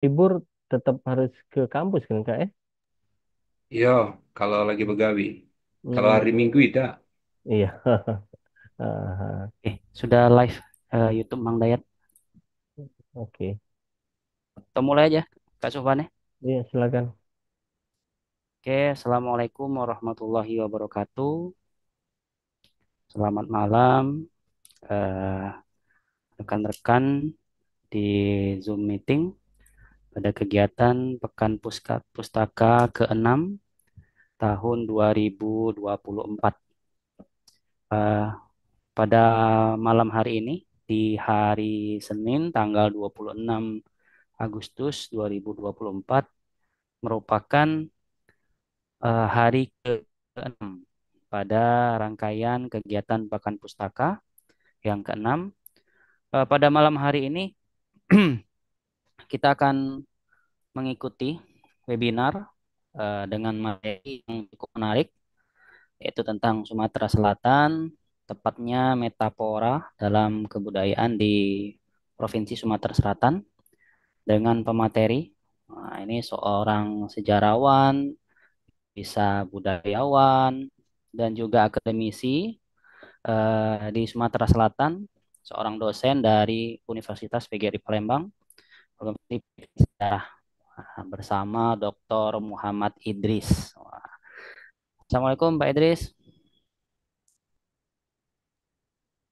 Libur tetap harus ke kampus kan Kak ya? Iya, kalau lagi begawi. Kalau hari Hmm, Minggu tidak. iya. Ah, Sudah live YouTube Mang Dayat. oke. Kita mulai aja, Kak Sofan ya. Iya, silakan. Oke, Assalamualaikum warahmatullahi wabarakatuh. Selamat malam, eh, rekan-rekan di Zoom meeting pada kegiatan Pekan Pustaka ke-6 tahun 2024. Eh, pada malam hari ini, di hari Senin tanggal 26 Agustus 2024, merupakan hari ke-6 pada rangkaian kegiatan Pekan Pustaka yang ke-6. Pada malam hari ini kita akan mengikuti webinar dengan materi yang cukup menarik, yaitu tentang Sumatera Selatan, tepatnya metafora dalam kebudayaan di Provinsi Sumatera Selatan dengan pemateri. Nah, ini seorang sejarawan, bisa budayawan, dan juga akademisi di Sumatera Selatan, seorang dosen dari Universitas PGRI Palembang, bersama Dr. Muhammad Idris. Assalamualaikum Pak Idris.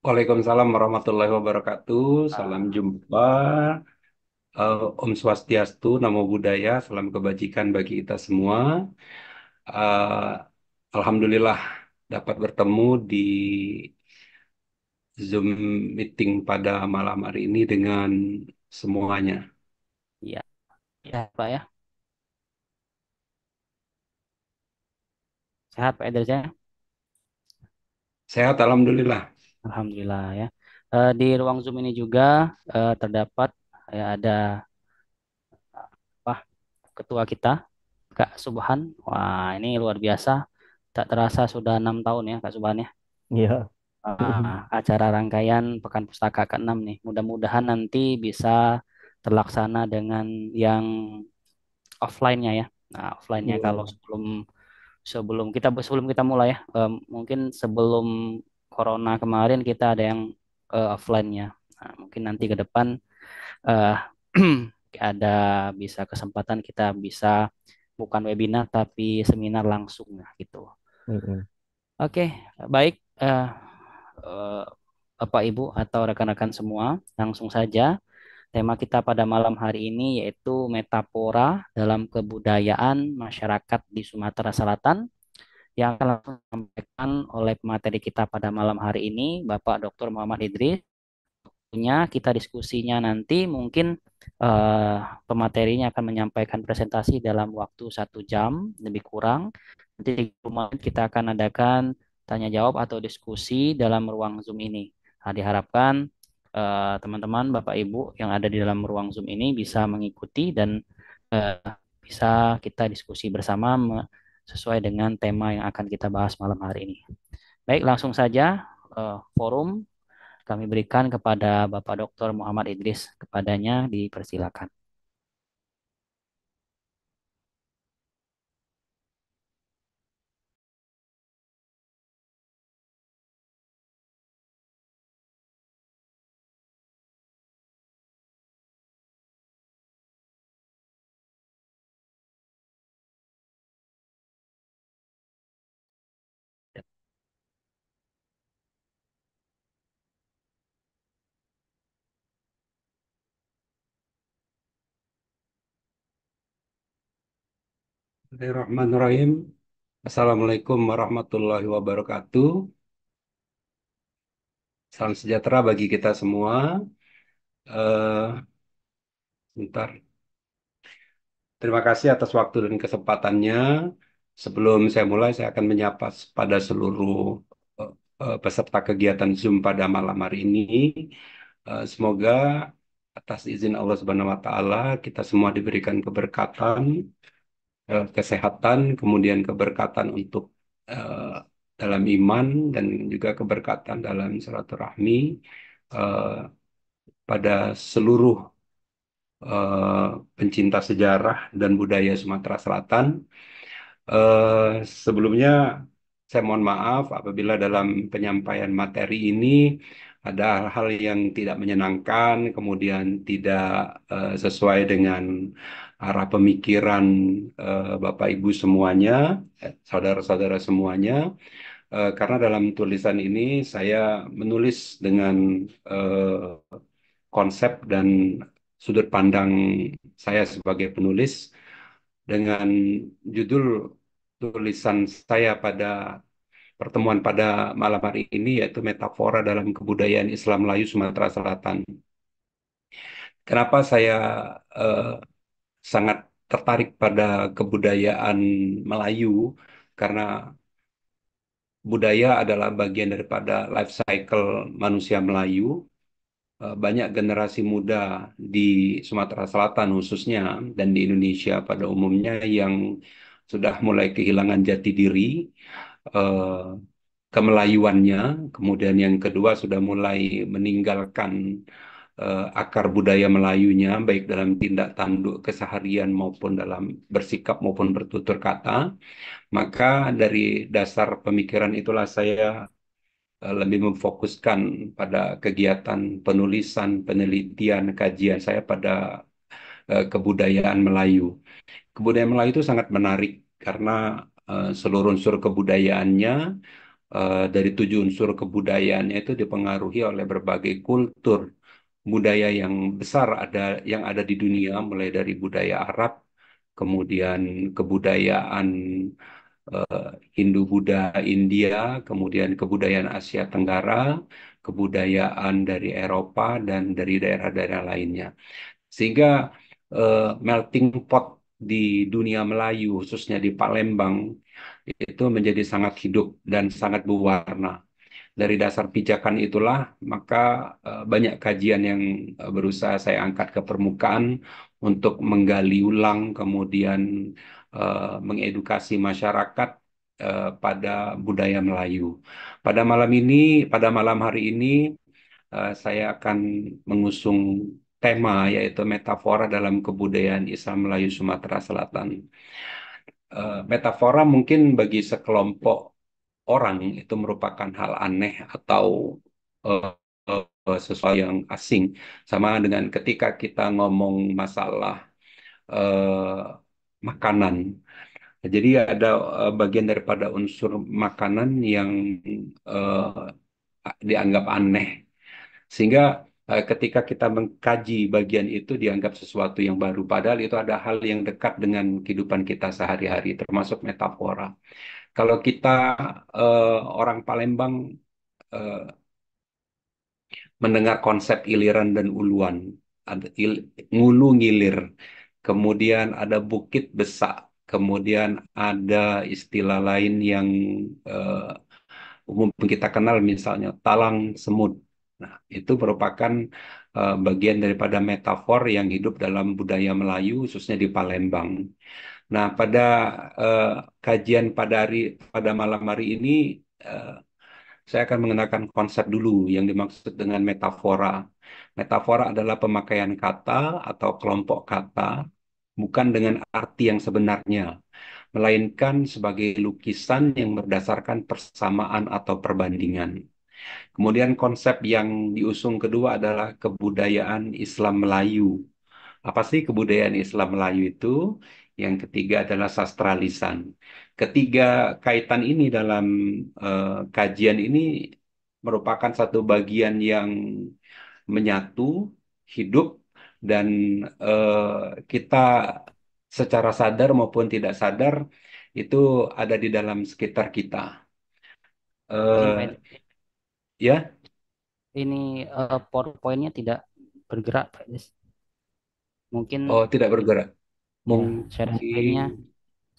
Waalaikumsalam warahmatullahi wabarakatuh. Salam jumpa. Om Swastiastu, Namo Buddhaya, salam kebajikan bagi kita semua. Eh, Alhamdulillah dapat bertemu di Zoom meeting pada malam hari ini dengan semuanya. Ya, ya Pak ya. Sehat Pak Idris ya. Sehat, Alhamdulillah. Alhamdulillah ya. Di ruang Zoom ini juga terdapat ya, ada apa ketua kita Kak Subhan. Wah, ini luar biasa. Tak terasa sudah 6 tahun ya Kak Subhan ya. Iya. Acara rangkaian Pekan Pustaka ke-6 nih. Mudah-mudahan nanti bisa terlaksana dengan yang offline-nya ya. Nah, offline-nya kalau Iya. sebelum sebelum kita mulai ya, mungkin sebelum Corona kemarin kita ada yang offline-nya. Nah, mungkin nanti ke depan eh, ada bisa kesempatan kita bisa bukan webinar tapi seminar langsung ya gitu. Mm-mm. Oke, baik. Eh, Bapak, Ibu, atau rekan-rekan semua, langsung saja tema kita pada malam hari ini yaitu metafora dalam kebudayaan masyarakat di Sumatera Selatan yang akan langsung disampaikan oleh pemateri kita pada malam hari ini, Bapak Dr. Muhammad Idris. Tentunya kita diskusinya nanti mungkin eh, pematerinya akan menyampaikan presentasi dalam waktu 1 jam lebih kurang. Nanti di rumah kita akan adakan tanya jawab atau diskusi dalam ruang Zoom ini. Nah, diharapkan teman-teman, Bapak Ibu yang ada di dalam ruang Zoom ini bisa mengikuti dan eh, bisa kita diskusi bersama sesuai dengan tema yang akan kita bahas malam hari ini. Baik, langsung saja forum kami berikan kepada Bapak Dr. Muhammad Idris. Kepadanya dipersilakan. Bismillahirrahmanirrahim. Assalamualaikum warahmatullahi wabarakatuh. Salam sejahtera bagi kita semua. Eh, Bentar. Terima kasih atas waktu dan kesempatannya. Sebelum saya mulai, saya akan menyapa pada seluruh eh, peserta kegiatan Zoom pada malam hari ini. Semoga atas izin Allah Subhanahu wa Ta'ala, kita semua diberikan keberkatan, kesehatan, kemudian keberkatan untuk eh, dalam iman dan juga keberkatan dalam silaturahmi eh, pada seluruh eh, pencinta sejarah dan budaya Sumatera Selatan. Eh, Sebelumnya, saya mohon maaf apabila dalam penyampaian materi ini ada hal-hal yang tidak menyenangkan, kemudian tidak sesuai dengan arah pemikiran Bapak Ibu semuanya, saudara-saudara semuanya. Karena dalam tulisan ini saya menulis dengan konsep dan sudut pandang saya sebagai penulis dengan judul tulisan saya pada pertemuan pada malam hari ini yaitu metafora dalam kebudayaan Islam Melayu Sumatera Selatan. Kenapa saya eh, sangat tertarik pada kebudayaan Melayu? Karena budaya adalah bagian daripada life cycle manusia Melayu. Banyak generasi muda di Sumatera Selatan khususnya dan di Indonesia pada umumnya yang sudah mulai kehilangan jati diri, eh, kemelayuannya, kemudian yang kedua sudah mulai meninggalkan akar budaya Melayunya, baik dalam tindak tanduk keseharian maupun dalam bersikap maupun bertutur kata. Maka dari dasar pemikiran itulah saya lebih memfokuskan pada kegiatan penulisan, penelitian, kajian saya pada kebudayaan Melayu. Kebudayaan Melayu itu sangat menarik karena seluruh unsur kebudayaannya dari 7 unsur kebudayaannya itu dipengaruhi oleh berbagai kultur budaya yang besar yang ada di dunia, mulai dari budaya Arab, kemudian kebudayaan eh, Hindu-Buddha India, kemudian kebudayaan Asia Tenggara, kebudayaan dari Eropa dan dari daerah-daerah lainnya. Sehingga melting pot di dunia Melayu, khususnya di Palembang, itu menjadi sangat hidup dan sangat berwarna. Dari dasar pijakan itulah, maka banyak kajian yang berusaha saya angkat ke permukaan untuk menggali ulang, kemudian mengedukasi masyarakat pada budaya Melayu. Pada malam hari ini, saya akan mengusung tema yaitu metafora dalam kebudayaan Islam Melayu Sumatera Selatan. Metafora mungkin bagi sekelompok orang itu merupakan hal aneh atau eh, sesuatu yang asing. Sama dengan ketika kita ngomong masalah eh, makanan. Jadi ada bagian daripada unsur makanan yang dianggap aneh. Sehingga ketika kita mengkaji bagian itu dianggap sesuatu yang baru. Padahal itu ada hal yang dekat dengan kehidupan kita sehari-hari, termasuk metafora. Kalau kita orang Palembang eh, mendengar konsep iliran dan uluan, ada ngulu ngilir, kemudian ada bukit besak, kemudian ada istilah lain yang umum kita kenal misalnya talang semut. Nah, itu merupakan bagian daripada metafor yang hidup dalam budaya Melayu, khususnya di Palembang. Nah, pada eh, kajian pada malam hari ini, eh, saya akan mengenakan konsep dulu yang dimaksud dengan metafora. Metafora adalah pemakaian kata atau kelompok kata, bukan dengan arti yang sebenarnya, melainkan sebagai lukisan yang berdasarkan persamaan atau perbandingan. Kemudian konsep yang diusung kedua adalah kebudayaan Islam Melayu. Apa sih kebudayaan Islam Melayu itu? Yang ketiga adalah sastra lisan. Ketiga kaitan ini dalam kajian ini merupakan satu bagian yang menyatu, hidup, dan kita secara sadar maupun tidak sadar itu ada di dalam sekitar kita. Izin Pak Eh, Idris. ya, Ini PowerPoint-nya tidak bergerak, Pak Idris. Mungkin oh tidak bergerak. share screen-nya, Mungkin,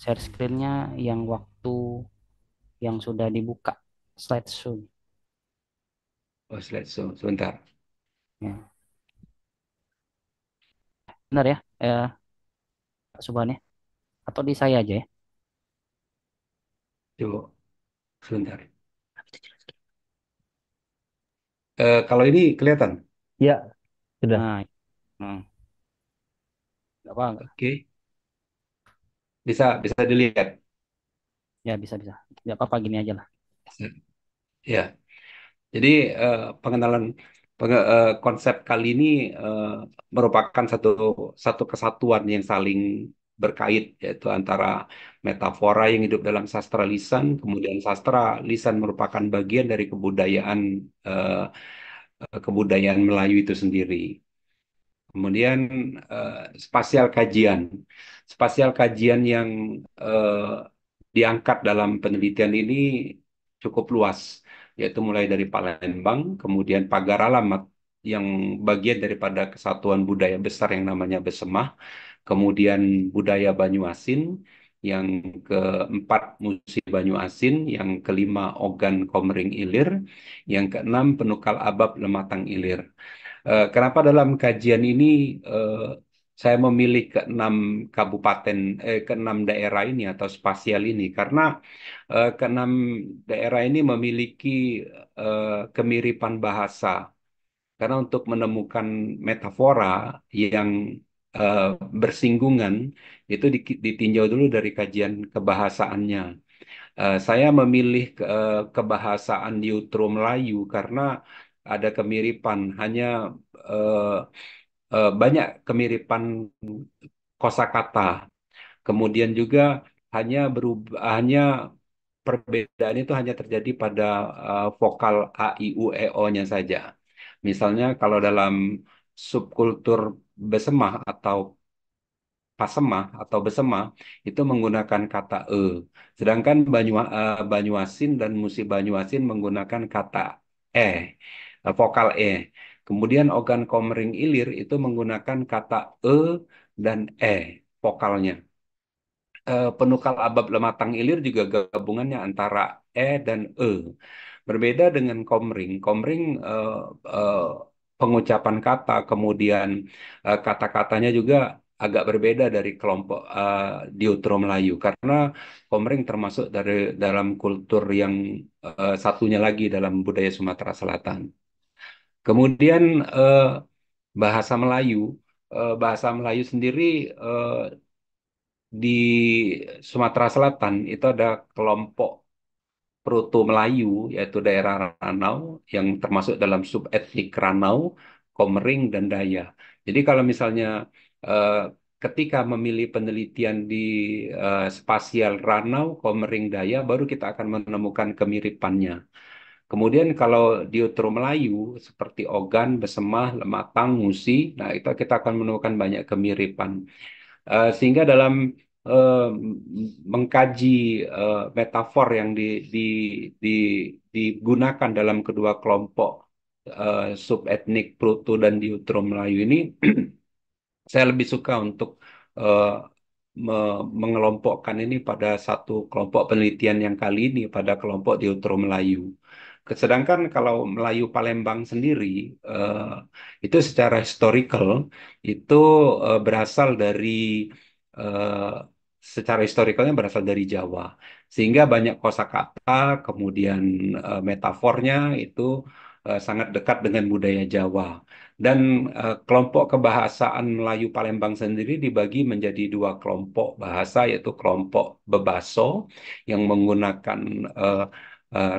share screen-nya yang waktu yang sudah dibuka slideshow. oh sebentar. Ya, benar ya, Pak Subhan ya? Atau di saya aja ya? Coba sebentar. Kalau ini kelihatan. Ya, sudah. Nah, hmm. Apa enggak? Oke, bisa bisa dilihat. Ya bisa bisa. Ya apa-apa gini aja lah. Ya, jadi pengenalan konsep kali ini eh, merupakan satu satu kesatuan yang saling berkait, yaitu antara metafora yang hidup dalam sastra lisan, kemudian sastra lisan merupakan bagian dari eh, kebudayaan Melayu itu sendiri. Kemudian eh, spasial kajian. Spasial kajian yang eh, diangkat dalam penelitian ini cukup luas, yaitu mulai dari Palembang, kemudian pagar alamat yang bagian daripada kesatuan budaya besar yang namanya Besemah, kemudian budaya Banyuasin, yang keempat Musi Banyuasin, yang kelima Ogan Komering Ilir, yang keenam Penukal Abab Lematang Ilir. Kenapa dalam kajian ini eh, saya memilih keenam daerah ini atau spasial ini? Karena keenam daerah ini memiliki kemiripan bahasa. Karena untuk menemukan metafora yang eh, bersinggungan itu ditinjau dulu dari kajian kebahasaannya. Saya memilih kebahasaan Neutro Melayu karena ada kemiripan, hanya eh, banyak kemiripan kosakata. Kemudian juga hanya perbedaan itu hanya terjadi pada vokal a, i, u, e, o-nya saja. Misalnya kalau dalam subkultur Besemah atau Pasemah atau Besema itu menggunakan kata e. Sedangkan Banyuasin dan Musi Banyuasin menggunakan kata e, vokal e. Kemudian Ogan Komering Ilir itu menggunakan kata e dan e vokalnya. Penukal Abab Lematang Ilir juga gabungannya antara e dan e. Berbeda dengan Komring. Komring eh, pengucapan kata, kemudian kata-katanya juga agak berbeda dari kelompok Diutro Melayu karena Komring termasuk dari dalam kultur yang satunya lagi dalam budaya Sumatera Selatan. Kemudian bahasa Melayu, bahasa Melayu sendiri di Sumatera Selatan itu ada kelompok Proto Melayu, yaitu daerah Ranau, yang termasuk dalam subetnik Ranau, Komering, dan Daya. Jadi kalau misalnya eh, ketika memilih penelitian di spasial Ranau, Komering, Daya, baru kita akan menemukan kemiripannya. Kemudian kalau di Utara Melayu, seperti Ogan, Besemah, Lematang, Musi, nah itu kita akan menemukan banyak kemiripan. Sehingga dalam eh, mengkaji metafor yang di, digunakan dalam kedua kelompok subetnik Proto dan Neutro Melayu ini, saya lebih suka untuk eh, mengelompokkan ini pada satu kelompok penelitian yang kali ini pada kelompok Neutro Melayu. Sedangkan kalau Melayu Palembang sendiri eh, itu secara historical itu berasal dari eh, secara historikalnya berasal dari Jawa, sehingga banyak kosakata kemudian metafornya itu sangat dekat dengan budaya Jawa. Dan kelompok kebahasaan Melayu Palembang sendiri dibagi menjadi dua kelompok bahasa, yaitu kelompok Bebaso yang menggunakan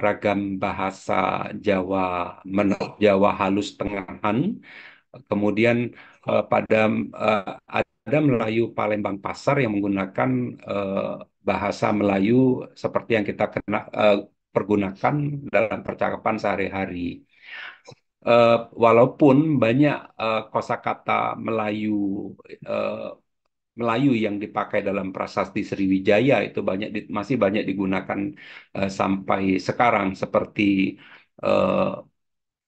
ragam bahasa Jawa Jawa halus tengahan. Kemudian pada ada Melayu Palembang Pasar yang menggunakan bahasa Melayu seperti yang kita pergunakan dalam percakapan sehari-hari. Walaupun banyak kosakata Melayu eh, Melayu yang dipakai dalam prasasti Sriwijaya itu masih banyak digunakan sampai sekarang seperti eh,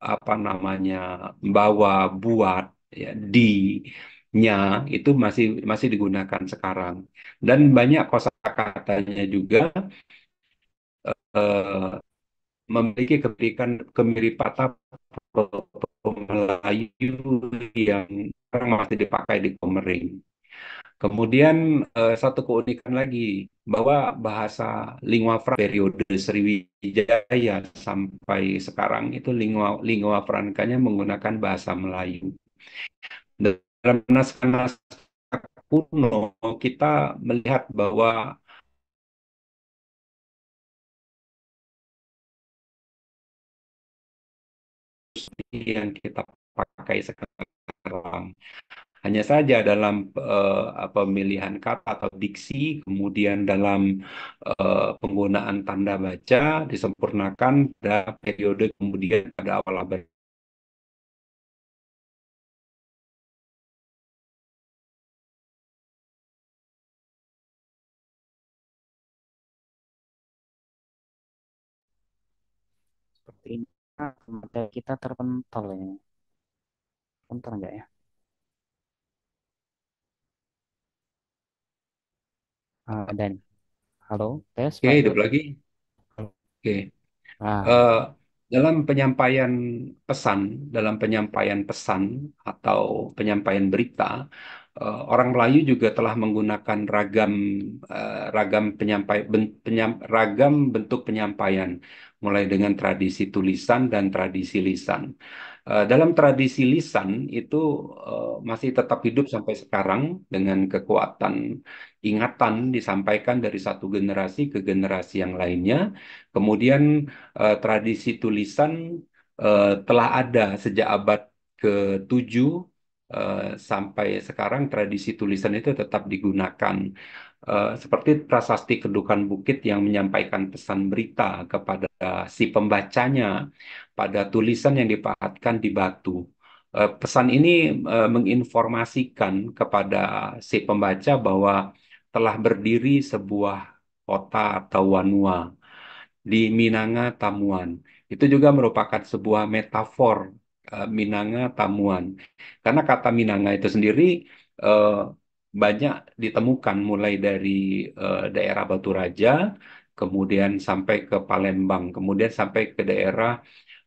apa namanya bawa, buat, ya, di, nya itu masih masih digunakan sekarang dan banyak kosakatanya juga eh, memiliki kemiripan Melayu yang sekarang masih dipakai di Komering. Kemudian satu keunikan lagi bahwa bahasa lingua franca periode Sriwijaya sampai sekarang itu lingua francanya menggunakan bahasa Melayu. Dalam naskah kuno kita melihat bahwa yang kita pakai sekarang hanya saja dalam pemilihan kata atau diksi, kemudian dalam penggunaan tanda baca disempurnakan pada periode kemudian pada awal abad. Sepertinya materi kita terpental ini. Bentar enggak ya? Dan halo, tes Oke, Pak hidup Ibu. lagi. Oke. Ah, Eh, dalam penyampaian pesan, dalam penyampaian pesan atau penyampaian berita, orang Melayu juga telah menggunakan ragam ragam bentuk penyampaian, mulai dengan tradisi tulisan dan tradisi lisan. Dalam tradisi lisan itu masih tetap hidup sampai sekarang dengan kekuatan ingatan disampaikan dari satu generasi ke generasi yang lainnya. Kemudian tradisi tulisan telah ada sejak abad ke-7 sampai sekarang tradisi tulisan itu tetap digunakan. Seperti prasasti Kedukan Bukit yang menyampaikan pesan berita kepada si pembacanya pada tulisan yang dipahatkan di batu. Pesan ini menginformasikan kepada si pembaca bahwa telah berdiri sebuah kota atau wanua di Minanga Tamuan. Itu juga merupakan sebuah metafor Minanga Tamuan. Karena kata Minanga itu sendiri eh, banyak ditemukan mulai dari daerah Batu Raja, kemudian sampai ke Palembang, kemudian sampai ke daerah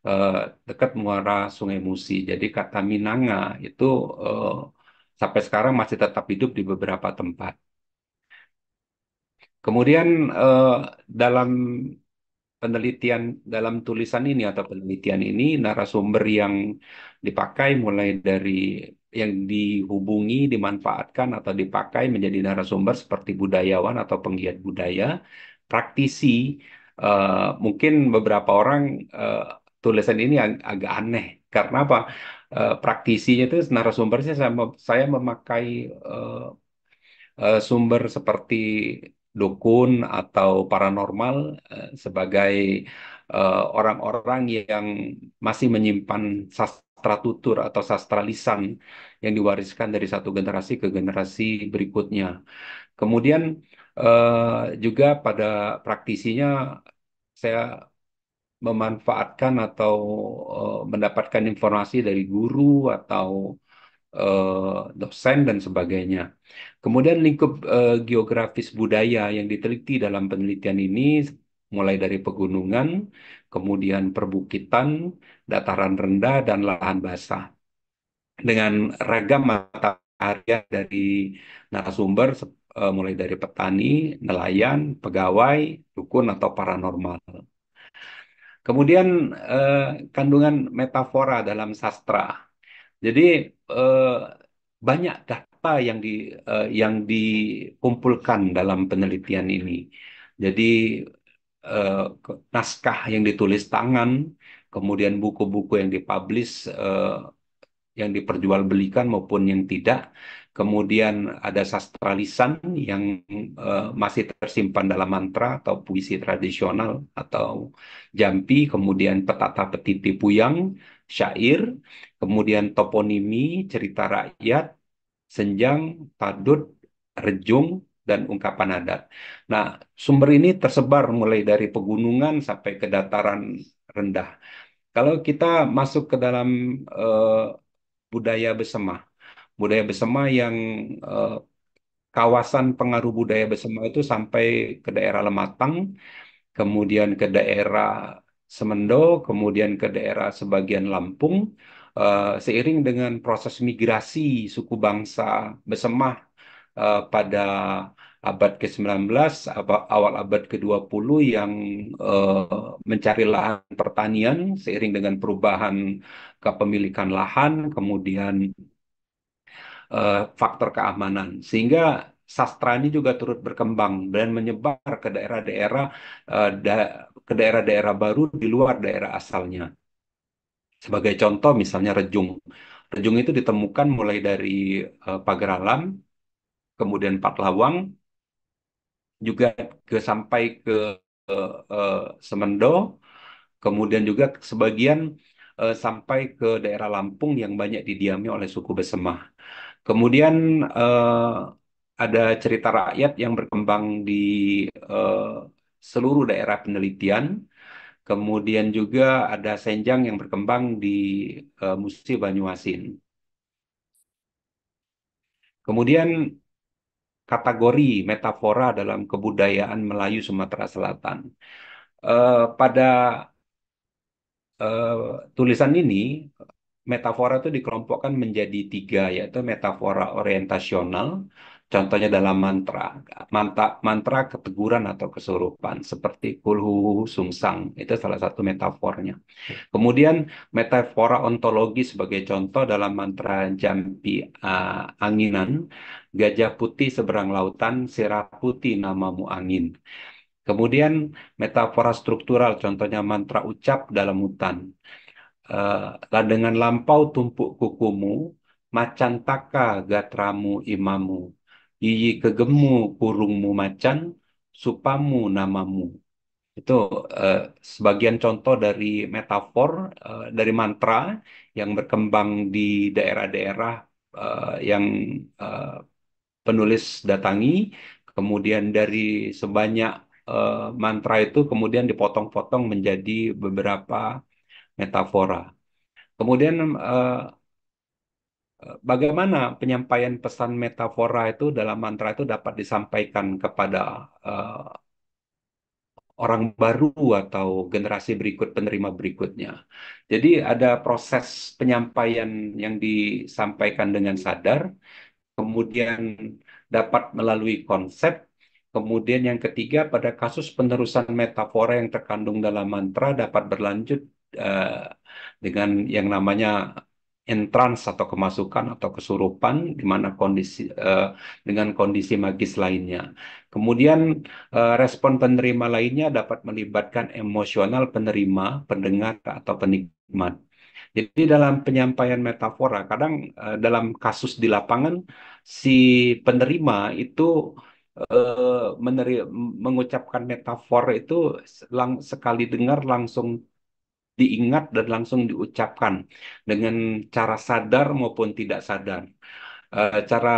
eh, dekat muara Sungai Musi. Jadi kata Minanga itu eh, sampai sekarang masih tetap hidup di beberapa tempat. Kemudian dalam penelitian dalam tulisan ini atau penelitian ini narasumber yang dipakai mulai dari yang dihubungi, dimanfaatkan atau dipakai menjadi narasumber seperti budayawan atau penggiat budaya, praktisi, mungkin beberapa orang eh, tulisan ini agak aneh karena apa? Praktisinya itu narasumbernya saya memakai eh, sumber seperti dukun atau paranormal sebagai orang-orang yang masih menyimpan sastra tutur atau sastra lisan yang diwariskan dari satu generasi ke generasi berikutnya. Kemudian juga pada praktisinya saya memanfaatkan atau mendapatkan informasi dari guru atau dosen dan sebagainya. Kemudian lingkup geografis budaya yang diteliti dalam penelitian ini mulai dari pegunungan, kemudian perbukitan, dataran rendah, dan lahan basah. Dengan ragam mata pencaharian dari narasumber, mulai dari petani, nelayan, pegawai, dukun, atau paranormal. Kemudian kandungan metafora dalam sastra. Jadi eh, banyak data yang dikumpulkan dalam penelitian ini. Jadi naskah yang ditulis tangan, kemudian buku-buku yang dipublish, yang diperjualbelikan maupun yang tidak. Kemudian ada sastra lisan yang masih tersimpan dalam mantra atau puisi tradisional atau jampi, kemudian petata petiti puyang, syair, kemudian toponimi, cerita rakyat, senjang, padut, rejung, dan ungkapan adat. Nah, sumber ini tersebar mulai dari pegunungan sampai ke dataran rendah. Kalau kita masuk ke dalam eh, budaya Besema. Budaya Besema yang eh, kawasan pengaruh budaya Besema itu sampai ke daerah Lematang, kemudian ke daerah Semendo, kemudian ke daerah sebagian Lampung, seiring dengan proses migrasi suku bangsa Besemah pada abad ke-19, awal abad ke-20 yang mencari lahan pertanian seiring dengan perubahan kepemilikan lahan, kemudian faktor keamanan. Sehingga sastra ini juga turut berkembang dan menyebar ke daerah-daerah ke daerah-daerah baru di luar daerah asalnya. Sebagai contoh misalnya Rejung. Rejung itu ditemukan mulai dari Pagar Alam, kemudian Patlawang, juga sampai ke eh, Semendo, kemudian juga sebagian sampai ke daerah Lampung yang banyak didiami oleh suku Besemah. Kemudian ada cerita rakyat yang berkembang di eh, seluruh daerah penelitian. Kemudian juga ada senjang yang berkembang di Musi Banyuasin. Kemudian kategori metafora dalam kebudayaan Melayu Sumatera Selatan. Pada eh, tulisan ini, metafora itu dikelompokkan menjadi tiga, yaitu metafora orientasional, contohnya dalam mantra. Mantra keteguran atau kesurupan, seperti kulhu sungsang, itu salah satu metafornya. Kemudian metafora ontologi sebagai contoh dalam mantra Jampi Anginan, gajah putih seberang lautan, sirah putih namamu angin. Kemudian metafora struktural, contohnya mantra ucap dalam hutan. Dengan lampau tumpuk kukumu, macan taka gatramu imamu, iyi kegemu kurungmu macan, supamu namamu. Itu eh, sebagian contoh dari metafor dari mantra yang berkembang di daerah-daerah yang eh, penulis datangi. Kemudian dari sebanyak mantra itu kemudian dipotong-potong menjadi beberapa metafora. Kemudian bagaimana penyampaian pesan metafora itu dalam mantra itu dapat disampaikan kepada eh, orang baru atau generasi berikut penerima berikutnya. Jadi ada proses penyampaian yang disampaikan dengan sadar, kemudian dapat melalui konsep, kemudian yang ketiga pada kasus penerusan metafora yang terkandung dalam mantra dapat berlanjut eh, dengan yang namanya entrance atau kemasukan atau kesurupan di mana dengan kondisi magis lainnya. Kemudian respon penerima lainnya dapat melibatkan emosional penerima, pendengar atau penikmat. Jadi dalam penyampaian metafora, kadang dalam kasus di lapangan si penerima itu mengucapkan metafor itu sekali dengar langsung diingat dan langsung diucapkan dengan cara sadar maupun tidak sadar. Cara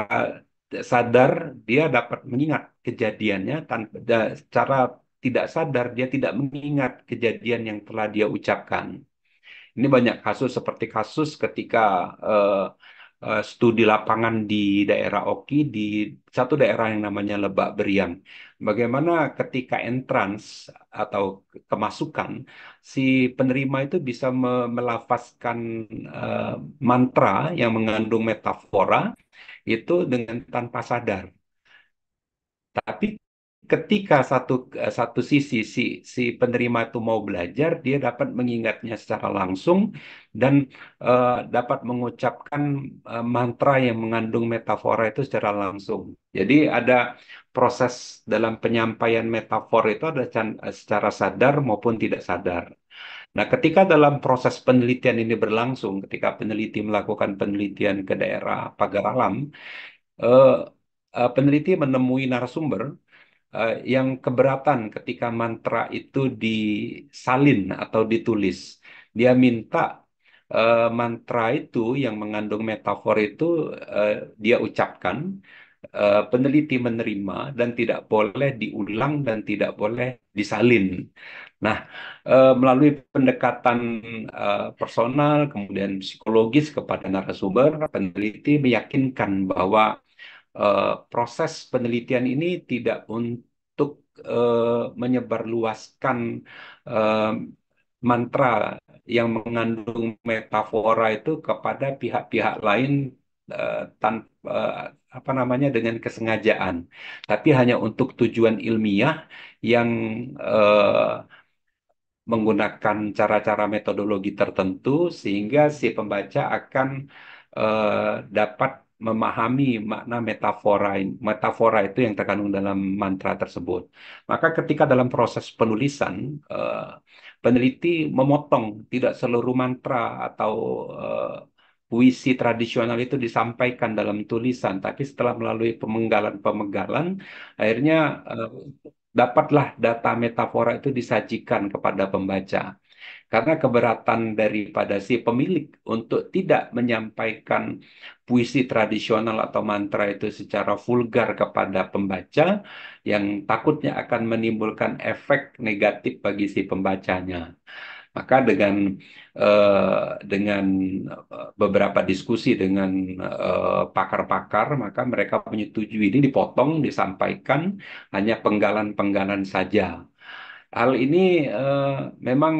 sadar dia dapat mengingat kejadiannya tanpa cara tidak sadar dia tidak mengingat kejadian yang telah dia ucapkan. Ini banyak kasus seperti kasus ketika eh, studi lapangan di daerah Oki di satu daerah yang namanya Lebak Beriang. Bagaimana ketika entrance atau kemasukan si penerima itu bisa melafazkan eh, mantra yang mengandung metafora itu dengan tanpa sadar. Tapi ketika satu sisi si penerima itu mau belajar, dia dapat mengingatnya secara langsung dan dapat mengucapkan mantra yang mengandung metafora itu secara langsung. Jadi ada proses dalam penyampaian metafor itu ada secara sadar maupun tidak sadar. Nah, ketika dalam proses penelitian ini berlangsung, ketika peneliti melakukan penelitian ke daerah Pagar Alam, eh, peneliti menemui narasumber yang keberatan ketika mantra itu disalin atau ditulis. Dia minta mantra itu yang mengandung metafor itu eh, dia ucapkan, peneliti menerima dan tidak boleh diulang dan tidak boleh disalin. Nah, melalui pendekatan personal, kemudian psikologis kepada narasumber, peneliti meyakinkan bahwa proses penelitian ini tidak untuk menyebarluaskan eh, mantra yang mengandung metafora itu kepada pihak-pihak lain tanpa apa namanya dengan kesengajaan, tapi hanya untuk tujuan ilmiah yang eh, menggunakan cara-cara metodologi tertentu sehingga si pembaca akan dapat memahami makna metafora itu yang terkandung dalam mantra tersebut. Maka ketika dalam proses penulisan, peneliti memotong tidak seluruh mantra atau eh, puisi tradisional itu disampaikan dalam tulisan, tapi setelah melalui pemenggalan-pemenggalan, akhirnya eh, dapatlah data metafora itu disajikan kepada pembaca. Karena keberatan daripada si pemilik untuk tidak menyampaikan puisi tradisional atau mantra itu secara vulgar kepada pembaca, yang takutnya akan menimbulkan efek negatif bagi si pembacanya. Maka dengan beberapa diskusi dengan pakar-pakar, maka mereka menyetujui ini dipotong, disampaikan hanya penggalan-penggalan saja. Hal ini eh, memang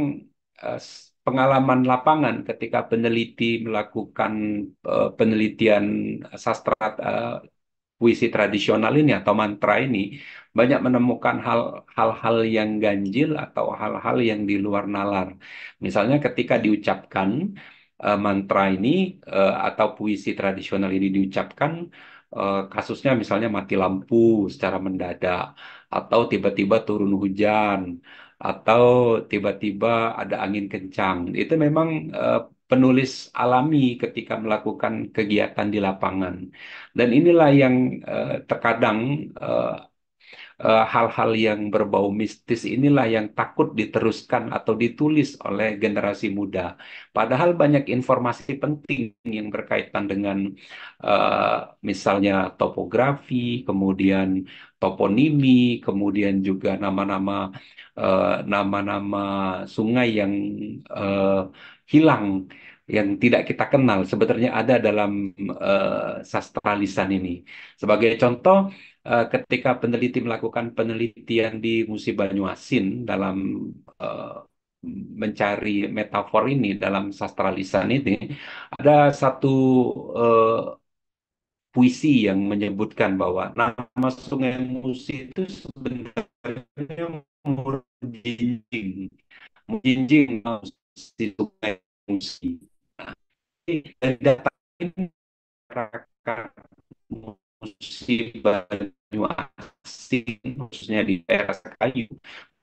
pengalaman lapangan ketika peneliti melakukan penelitian sastra eh, puisi tradisional ini atau mantra ini banyak menemukan hal-hal yang ganjil atau hal-hal yang di luar nalar. Misalnya ketika diucapkan mantra ini atau puisi tradisional ini diucapkan, kasusnya misalnya mati lampu secara mendadak, atau tiba-tiba turun hujan, atau tiba-tiba ada angin kencang. Itu memang penulis alami ketika melakukan kegiatan di lapangan. Dan inilah yang terkadang eh, hal-hal yang berbau mistis inilah yang takut diteruskan atau ditulis oleh generasi muda. Padahal banyak informasi penting yang berkaitan dengan eh, misalnya topografi, kemudian toponimi, kemudian juga nama-nama sungai yang eh, hilang, yang tidak kita kenal sebenarnya ada dalam sastra lisan ini. Sebagai contoh, ketika peneliti melakukan penelitian di Musi Banyuasin dalam eh, mencari metafor ini dalam sastra lisan ini, ada satu eh, puisi yang menyebutkan bahwa nama Sungai Musi itu sebenarnya Murjinjing. Murjinjing si Sungai Musi. Dari data ini masyarakat musim Banyu Asin khususnya di daerah Sekayu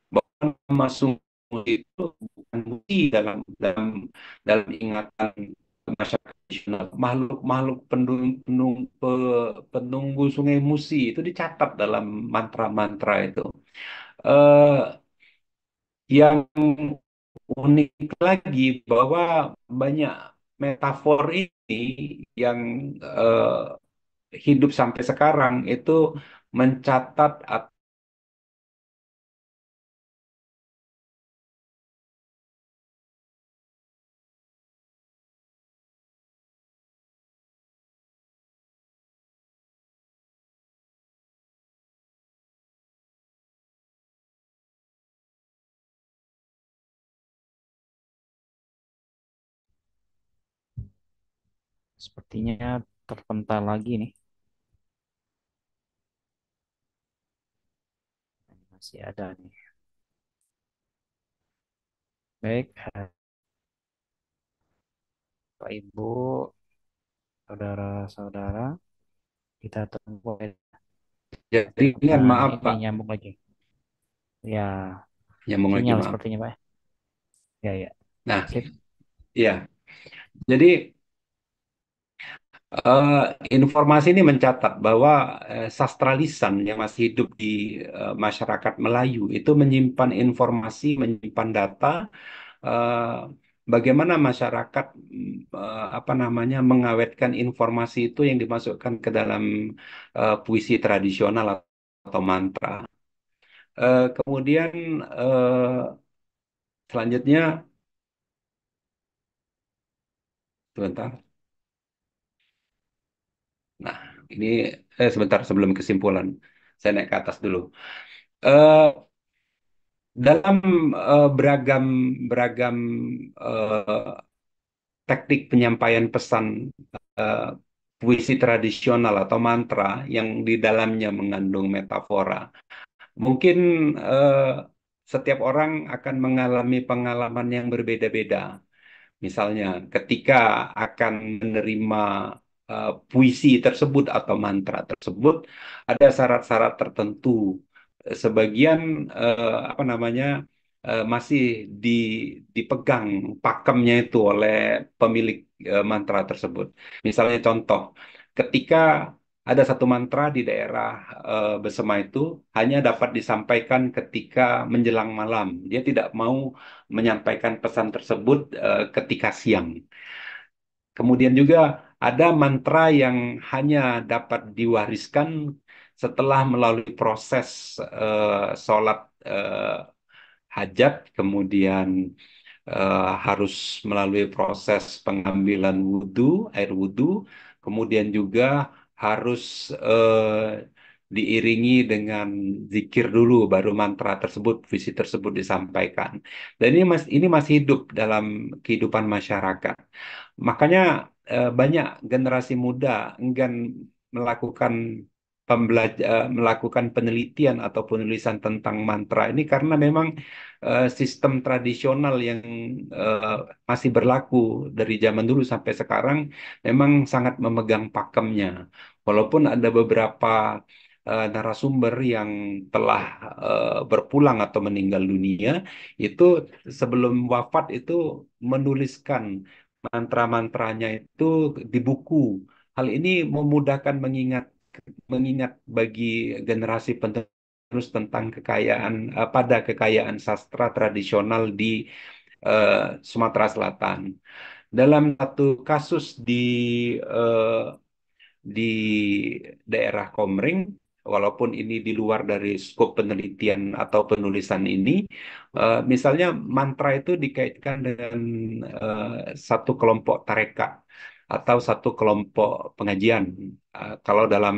bahwa nama Sungai itu bukan musi dalam ingatan masyarakat tradisional. Makhluk-makhluk penunggu Sungai Musi itu dicatat dalam mantra-mantra itu. Eh, yang unik lagi bahwa banyak metafor ini yang hidup sampai sekarang itu mencatat Sepertinya terpental lagi nih. Masih ada nih. Baik, Pak Ibu, saudara-saudara, kita tunggu jaringan, nah, maaf ini Pak, nyambung lagi. Ya, nyambung lagi, sinyal maaf. sepertinya, Pak. Ya, ya. Nah, Sip. ya, jadi eh, informasi ini mencatat bahwa sastra lisan yang masih hidup di masyarakat Melayu itu menyimpan informasi, menyimpan data eh, bagaimana masyarakat apa namanya mengawetkan informasi itu yang dimasukkan ke dalam puisi tradisional atau mantra. Kemudian selanjutnya, sebentar. Nah, ini sebentar sebelum kesimpulan, saya naik ke atas dulu. Eh, dalam beragam beragam eh, teknik penyampaian pesan eh, puisi tradisional atau mantra yang di dalamnya mengandung metafora. Mungkin eh, setiap orang akan mengalami pengalaman yang berbeda-beda. Misalnya, ketika akan menerima puisi tersebut atau mantra tersebut ada syarat-syarat tertentu. Sebagian apa namanya masih di, dipegang pakemnya itu oleh pemilik mantra tersebut. Misalnya contoh, ketika ada satu mantra di daerah Besema itu hanya dapat disampaikan ketika menjelang malam. Dia tidak mau menyampaikan pesan tersebut ketika siang. Kemudian juga ada mantra yang hanya dapat diwariskan setelah melalui proses sholat hajat, kemudian harus melalui proses pengambilan wudhu, air wudhu, kemudian juga harus diiringi dengan zikir dulu, baru mantra tersebut, visi tersebut disampaikan. Dan ini masih hidup dalam kehidupan masyarakat. Makanya banyak generasi muda enggan melakukan melakukan penelitian atau penulisan tentang mantra ini karena memang sistem tradisional yang eh, masih berlaku dari zaman dulu sampai sekarang memang sangat memegang pakemnya. Walaupun ada beberapa narasumber yang telah berpulang atau meninggal dunia, itu sebelum wafat itu menuliskan mantra-mantranya itu di buku. Hal ini memudahkan mengingat bagi generasi penerus tentang pada kekayaan sastra tradisional di eh, Sumatera Selatan. Dalam satu kasus eh, di daerah Komering, walaupun ini di luar dari skop penelitian atau penulisan ini, misalnya mantra itu dikaitkan dengan satu kelompok tarekat atau satu kelompok pengajian. Kalau dalam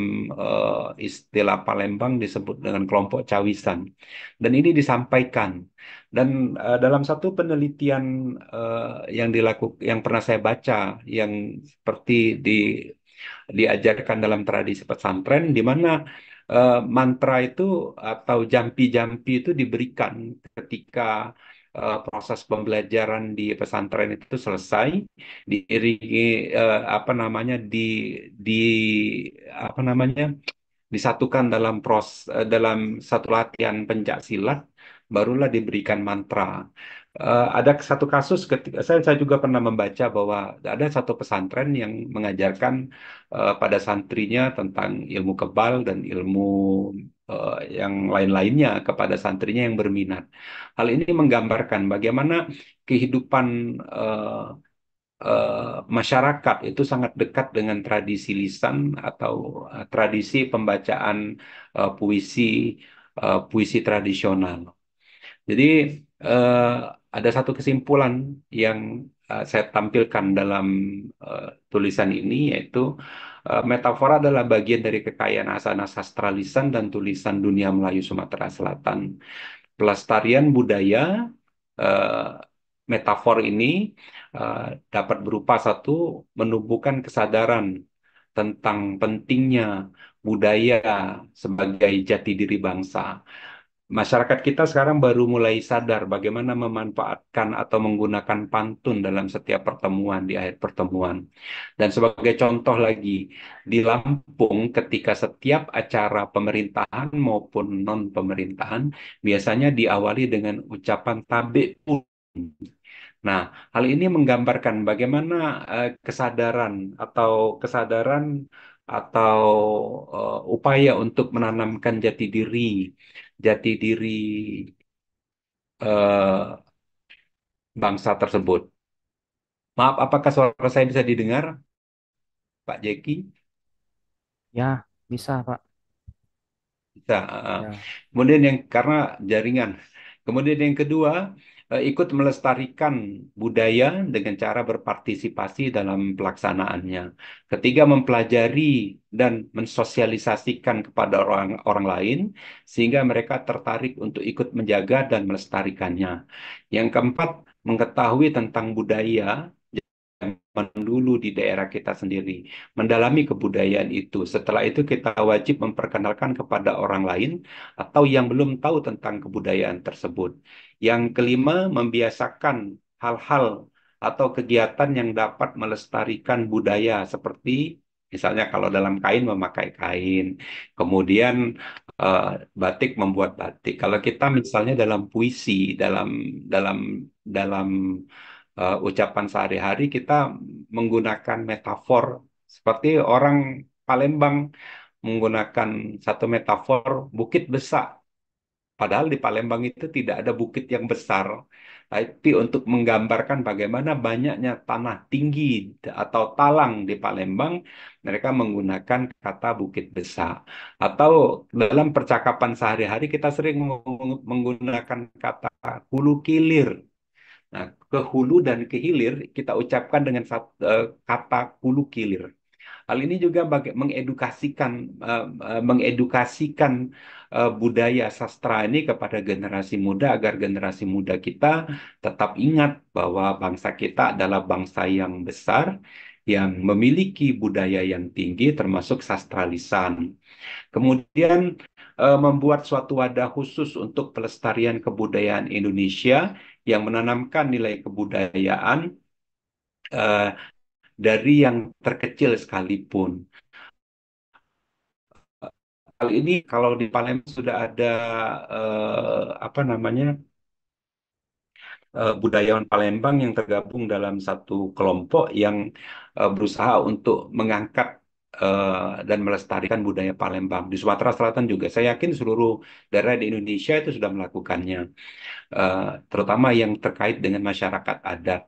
istilah Palembang disebut dengan kelompok cawisan. Dan ini disampaikan. Dan dalam satu penelitian yang pernah saya baca, yang seperti diajarkan dalam tradisi pesantren, di mana mantra itu atau jampi-jampi itu diberikan ketika proses pembelajaran di pesantren itu selesai, diiringi di apa namanya disatukan dalam satu latihan pencak silat, barulah diberikan mantra. Ada satu kasus ketika saya juga pernah membaca bahwa ada satu pesantren yang mengajarkan pada santrinya tentang ilmu kebal dan ilmu yang lain-lainnya kepada santrinya yang berminat. Hal ini menggambarkan bagaimana kehidupan masyarakat itu sangat dekat dengan tradisi lisan atau tradisi pembacaan puisi puisi tradisional. Jadi eh, ada satu kesimpulan yang saya tampilkan dalam tulisan ini, yaitu metafora adalah bagian dari kekayaan asana sastra lisan dan tulisan dunia Melayu Sumatera Selatan. Pelestarian budaya eh, metafor ini eh, dapat berupa satu, menumbuhkan kesadaran tentang pentingnya budaya sebagai jati diri bangsa. Masyarakat kita sekarang baru mulai sadar bagaimana memanfaatkan atau menggunakan pantun dalam setiap pertemuan, di akhir pertemuan. Dan sebagai contoh lagi, di Lampung ketika setiap acara pemerintahan maupun non-pemerintahan biasanya diawali dengan ucapan tabik pun. Nah, hal ini menggambarkan bagaimana kesadaran atau kesadaran atau upaya untuk menanamkan jati diri eh, bangsa tersebut. Maaf, apakah suara saya bisa didengar, Pak Jeki? Ya, bisa, Pak. Bisa. Ya. Kemudian yang karena jaringan. Kemudian yang kedua, ikut melestarikan budaya dengan cara berpartisipasi dalam pelaksanaannya. Ketiga, mempelajari dan mensosialisasikan kepada orang lain sehingga mereka tertarik untuk ikut menjaga dan melestarikannya. Yang keempat, mengetahui tentang budaya zaman dulu di daerah kita sendiri, mendalami kebudayaan itu. Setelah itu kita wajib memperkenalkan kepada orang lain atau yang belum tahu tentang kebudayaan tersebut. Yang kelima, membiasakan hal-hal atau kegiatan yang dapat melestarikan budaya seperti Misalnya kalau dalam kain memakai kain, kemudian eh, batik membuat batik. Kalau kita misalnya dalam puisi, dalam dalam ucapan sehari-hari kita menggunakan metafor seperti orang Palembang menggunakan satu metafor bukit besar. Padahal di Palembang itu tidak ada bukit yang besar. Tapi untuk menggambarkan bagaimana banyaknya tanah tinggi atau talang di Palembang, mereka menggunakan kata bukit besar. Atau dalam percakapan sehari-hari kita sering menggunakan kata hulu kilir. Nah, ke hulu dan ke hilir kita ucapkan dengan kata hulu kilir. Hal ini juga mengedukasikan budaya sastra ini kepada generasi muda agar generasi muda kita tetap ingat bahwa bangsa kita adalah bangsa yang besar yang memiliki budaya yang tinggi termasuk sastra lisan. Kemudian membuat suatu wadah khusus untuk pelestarian kebudayaan Indonesia yang menanamkan nilai kebudayaan eh, dari yang terkecil sekalipun. Kali ini kalau di Palembang sudah ada apa namanya budayawan Palembang yang tergabung dalam satu kelompok yang berusaha untuk mengangkat dan melestarikan budaya Palembang. Di Sumatera Selatan juga, saya yakin seluruh daerah di Indonesia itu sudah melakukannya, eh, terutama yang terkait dengan masyarakat adat.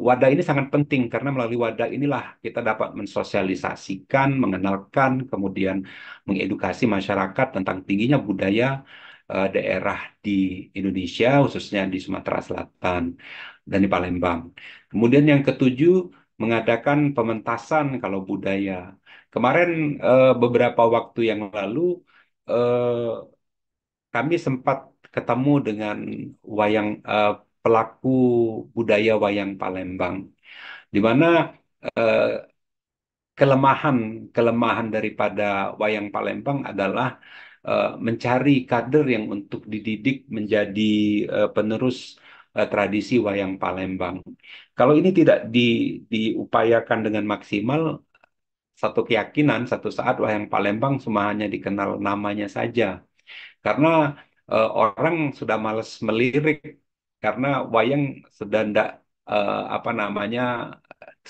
Wadah ini sangat penting karena melalui wadah inilah kita dapat mensosialisasikan, mengenalkan, kemudian mengedukasi masyarakat tentang tingginya budaya daerah di Indonesia, khususnya di Sumatera Selatan dan di Palembang. Kemudian yang ketujuh, mengadakan pementasan kalau budaya. Kemarin beberapa waktu yang lalu eh, kami sempat ketemu dengan wayang pelaku budaya wayang Palembang, di mana eh, kelemahan kelemahan daripada wayang Palembang adalah mencari kader yang untuk dididik menjadi penerus tradisi wayang Palembang. Kalau ini tidak diupayakan dengan maksimal, satu keyakinan satu saat wayang Palembang cuma hanya dikenal namanya saja karena orang sudah malas melirik karena wayang sudah ndak apa namanya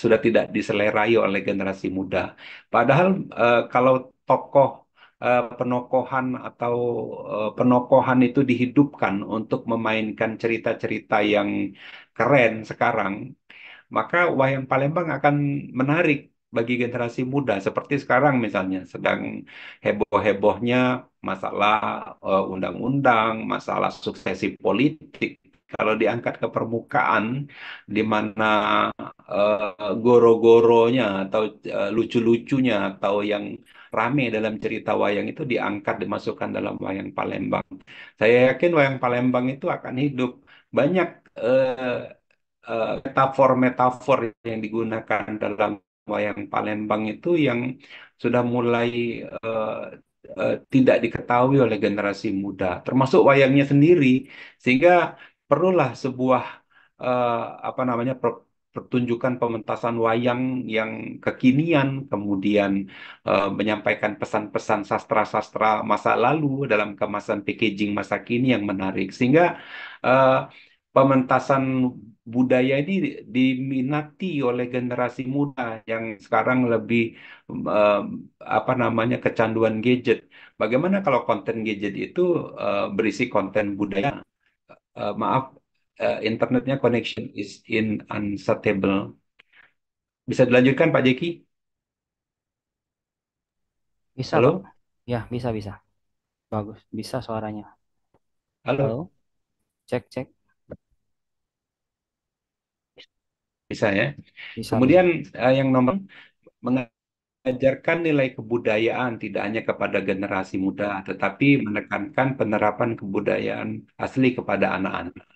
sudah tidak diselerai oleh generasi muda. Padahal kalau tokoh penokohan atau penokohan itu dihidupkan untuk memainkan cerita-cerita yang keren sekarang, maka wayang Palembang akan menarik bagi generasi muda. Seperti sekarang misalnya sedang heboh-hebohnya masalah undang-undang, masalah suksesi politik. Kalau diangkat ke permukaan, di mana goro-goronya atau lucu-lucunya atau yang rame dalam cerita wayang itu diangkat dimasukkan dalam wayang Palembang. Saya yakin wayang Palembang itu akan hidup. Banyak metafor-metafor yang digunakan dalam wayang Palembang itu yang sudah mulai eh, tidak diketahui oleh generasi muda, termasuk wayangnya sendiri, sehingga perlulah sebuah eh, apa namanya pertunjukan pementasan wayang yang kekinian, kemudian menyampaikan pesan-pesan sastra-sastra masa lalu dalam kemasan packaging masa kini yang menarik, sehingga eh, pementasan budaya ini diminati oleh generasi muda yang sekarang lebih eh, apa namanya kecanduan gadget. Bagaimana kalau konten gadget itu berisi konten budaya? Maaf, internetnya connection is in unstable. Bisa dilanjutkan Pak Jeki? Bisa, Pak. Halo? Ya, bisa, bisa. Bagus. Bisa suaranya. Halo? Halo? Cek, cek. Bisa ya. Bisa, bisa. Kemudian yang nomor mengajarkan nilai kebudayaan tidak hanya kepada generasi muda, tetapi menekankan penerapan kebudayaan asli kepada anak-anak.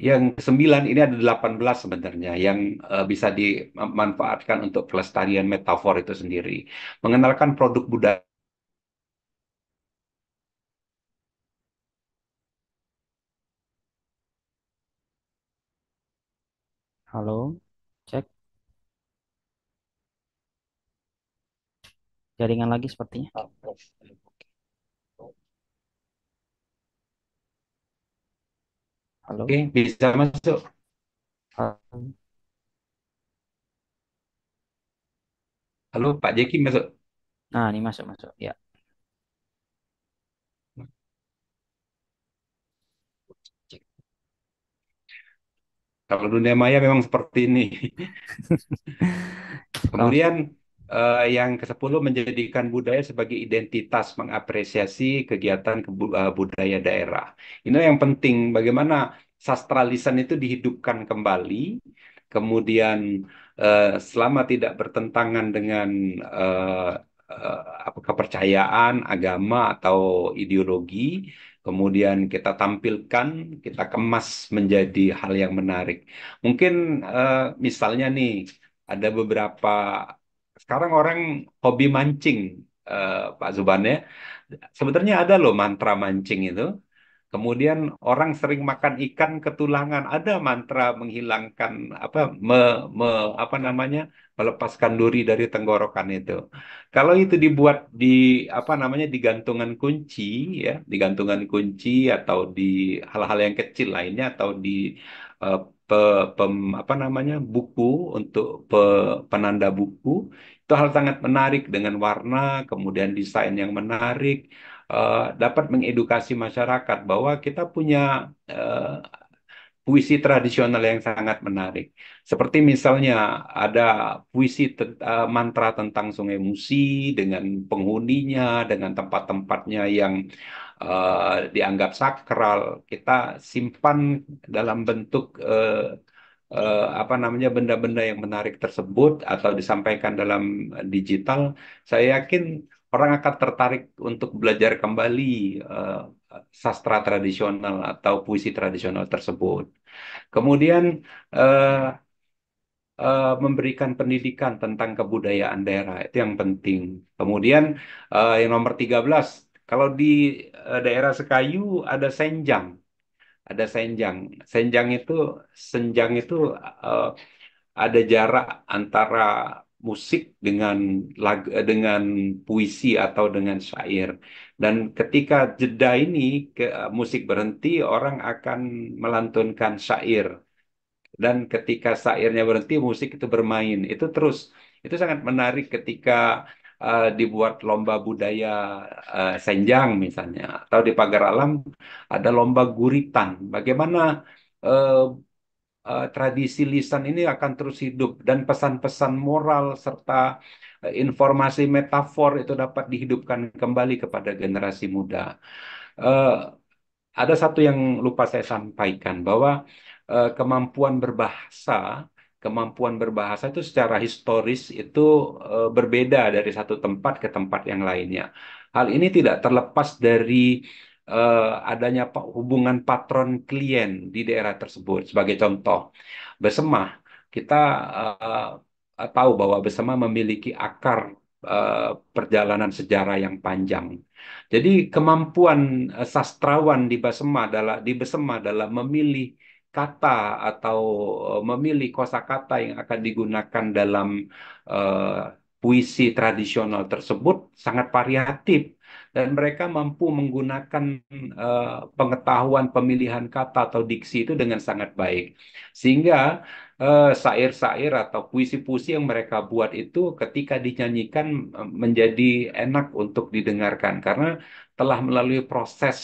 Yang kesembilan ini ada 18 sebenarnya yang bisa dimanfaatkan untuk pelestarian metafor itu sendiri. Mengenalkan produk budaya. Halo? Cek. jaringan lagi sepertinya. Halo. Oke, bisa masuk. Halo. Halo, Pak Jeki masuk. Nah, ini masuk masuk. Ya. Kalau dunia maya memang seperti ini. Suka Kemudian yang ke-10 menjadikan budaya sebagai identitas, mengapresiasi kegiatan budaya daerah. Ini yang penting, bagaimana sastra lisan itu dihidupkan kembali, kemudian selama tidak bertentangan dengan eh, apa kepercayaan, agama atau ideologi, kemudian kita tampilkan, kita kemas menjadi hal yang menarik. Mungkin misalnya nih ada beberapa sekarang orang hobi mancing, Pak Zuban ya. Sebenarnya ada loh mantra mancing itu. Kemudian orang sering makan ikan ketulangan. Ada mantra menghilangkan apa apa namanya melepaskan duri dari tenggorokan itu. Kalau itu dibuat di apa namanya di gantungan kunci ya, di gantungan kunci atau di hal-hal yang kecil lainnya atau di eh, apa namanya buku untuk penanda buku itu hal sangat menarik dengan warna kemudian desain yang menarik dapat mengedukasi masyarakat bahwa kita punya eh, puisi tradisional yang sangat menarik. Seperti misalnya ada puisi mantra tentang Sungai Musi dengan penghuninya, dengan tempat-tempatnya yang dianggap sakral. Kita simpan dalam bentuk apa namanya benda-benda yang menarik tersebut atau disampaikan dalam digital, saya yakin orang akan tertarik untuk belajar kembali eh, sastra tradisional atau puisi tradisional tersebut. Kemudian eh, memberikan pendidikan tentang kebudayaan daerah itu yang penting. Kemudian yang nomor 13, kalau di daerah Sekayu ada senjang. Ada senjang. Senjang itu senjang itu eh, ada jarak antara musik dengan dengan puisi atau dengan syair. Dan ketika jeda ini musik berhenti, orang akan melantunkan syair. Dan ketika syairnya berhenti, musik itu bermain. Itu terus. Itu sangat menarik ketika dibuat lomba budaya senjang misalnya. Atau di Pagar Alam ada lomba guritan. Bagaimana eh, tradisi lisan ini akan terus hidup dan pesan-pesan moral serta informasi metafor itu dapat dihidupkan kembali kepada generasi muda. Eh, ada satu yang lupa saya sampaikan bahwa kemampuan berbahasa itu secara historis itu berbeda dari satu tempat ke tempat yang lainnya. Hal ini tidak terlepas dari adanya hubungan patron klien di daerah tersebut. Sebagai contoh, Besemah, kita tahu bahwa Besemah memiliki akar perjalanan sejarah yang panjang. Jadi kemampuan sastrawan di Besema dalam memilih kata atau memilih kosakata yang akan digunakan dalam eh, puisi tradisional tersebut sangat variatif dan mereka mampu menggunakan pengetahuan pemilihan kata atau diksi itu dengan sangat baik. Sehingga syair-syair atau puisi-puisi yang mereka buat itu ketika dinyanyikan menjadi enak untuk didengarkan karena telah melalui proses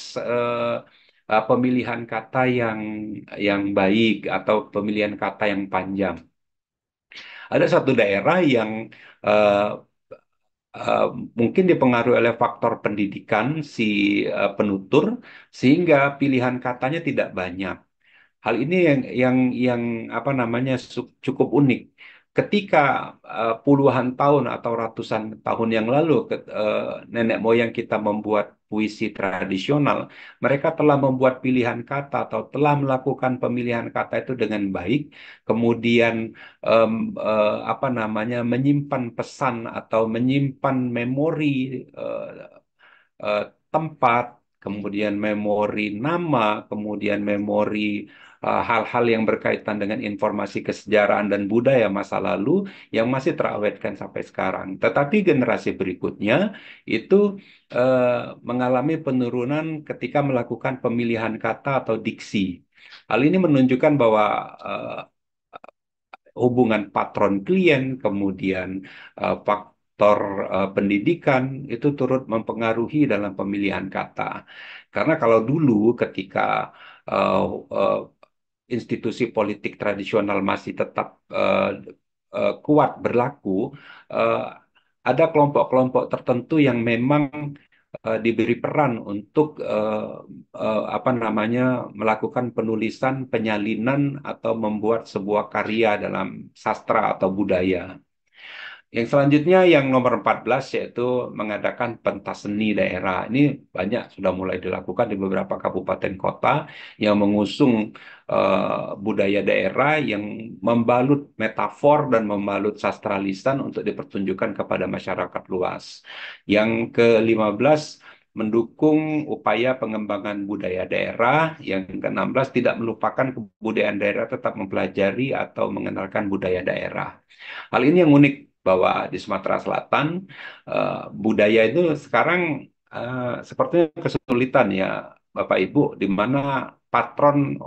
pemilihan kata yang baik atau pemilihan kata yang panjang. Ada satu daerah yang eh, eh, mungkin dipengaruhi oleh faktor pendidikan si penutur sehingga pilihan katanya tidak banyak. Hal ini yang apa namanya cukup unik. Ketika puluhan tahun atau ratusan tahun yang lalu nenek moyang kita membuat puisi tradisional, mereka telah membuat pilihan kata atau telah melakukan pemilihan kata itu dengan baik, kemudian apa namanya menyimpan pesan atau menyimpan memori eh, tempat, kemudian memori nama, kemudian memori hal-hal yang berkaitan dengan informasi kesejarahan dan budaya masa lalu yang masih terawetkan sampai sekarang. Tetapi generasi berikutnya itu mengalami penurunan ketika melakukan pemilihan kata atau diksi. Hal ini menunjukkan bahwa eh, hubungan patron klien, kemudian faktor pendidikan itu turut mempengaruhi dalam pemilihan kata. Karena kalau dulu ketika eh, eh, institusi politik tradisional masih tetap kuat berlaku, eh, ada kelompok-kelompok tertentu yang memang diberi peran untuk apa namanya melakukan penulisan, penyalinan atau membuat sebuah karya dalam sastra atau budaya. Yang selanjutnya yang nomor 14 yaitu mengadakan pentas seni daerah. Ini banyak sudah mulai dilakukan di beberapa kabupaten kota yang mengusung budaya daerah yang membalut metafor dan membalut sastra lisan untuk dipertunjukkan kepada masyarakat luas. Yang ke-15 mendukung upaya pengembangan budaya daerah. Yang ke-16 tidak melupakan kebudayaan daerah, tetap mempelajari atau mengenalkan budaya daerah. Hal ini yang unik bahwa di Sumatera Selatan budaya itu sekarang sepertinya kesulitan ya Bapak Ibu, di mana patron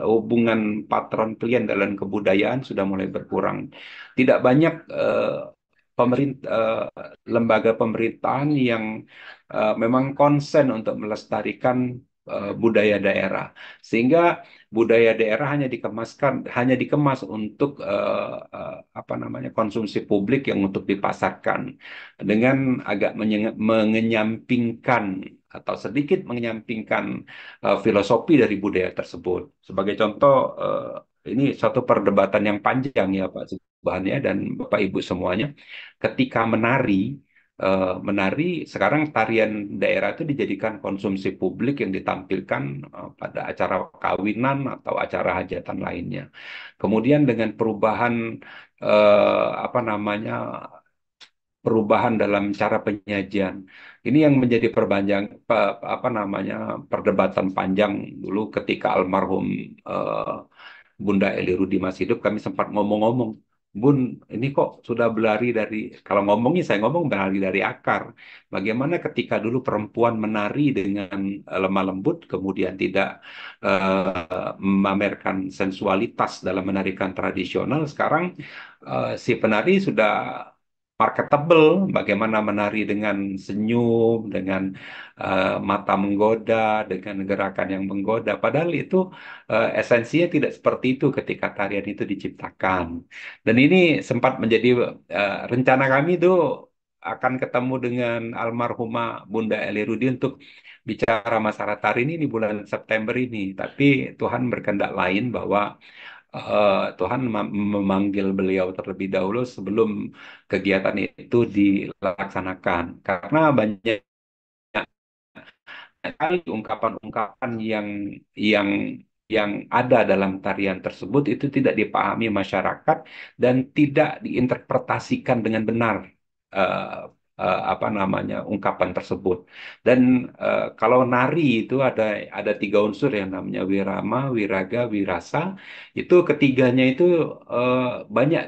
hubungan patron klien dalam kebudayaan sudah mulai berkurang. Tidak banyak pemerintah lembaga pemerintahan yang memang konsen untuk melestarikan budaya daerah, sehingga budaya daerah hanya dikemas untuk apa namanya konsumsi publik yang untuk dipasarkan dengan agak mengenyampingkan atau sedikit mengenyampingkan filosofi dari budaya tersebut. Sebagai contoh, ini suatu perdebatan yang panjang ya Pak Subhan ya dan Bapak Ibu semuanya. Ketika menari sekarang tarian daerah itu dijadikan konsumsi publik yang ditampilkan pada acara kawinan atau acara hajatan lainnya. Kemudian dengan perubahan apa namanya perubahan dalam cara penyajian. Ini yang menjadi apa namanya perdebatan panjang dulu ketika almarhum eh, Bunda Eli Rudi masih hidup, kami sempat ngomong-ngomong, Bun, ini kok sudah berlari dari, kalau ngomongnya saya ngomong berlari dari akar. Bagaimana ketika dulu perempuan menari dengan lemah lembut, kemudian tidak memamerkan sensualitas dalam menarikan tradisional, sekarang si penari sudah marketable, bagaimana menari dengan senyum, dengan mata menggoda, dengan gerakan yang menggoda. Padahal itu esensinya tidak seperti itu ketika tarian itu diciptakan. Dan ini sempat menjadi rencana kami itu akan ketemu dengan almarhumah Bunda Eli Rudi untuk bicara masalah tari ini di bulan September ini. Tapi Tuhan berkehendak lain bahwa Tuhan memanggil beliau terlebih dahulu sebelum kegiatan itu dilaksanakan. Karena banyak sekali ungkapan-ungkapan yang yang ada dalam tarian tersebut itu tidak dipahami masyarakat dan tidak diinterpretasikan dengan benar eh, apa namanya ungkapan tersebut. Dan kalau nari itu ada tiga unsur yang namanya wirama, wiraga, wirasa. Itu ketiganya itu eh, banyak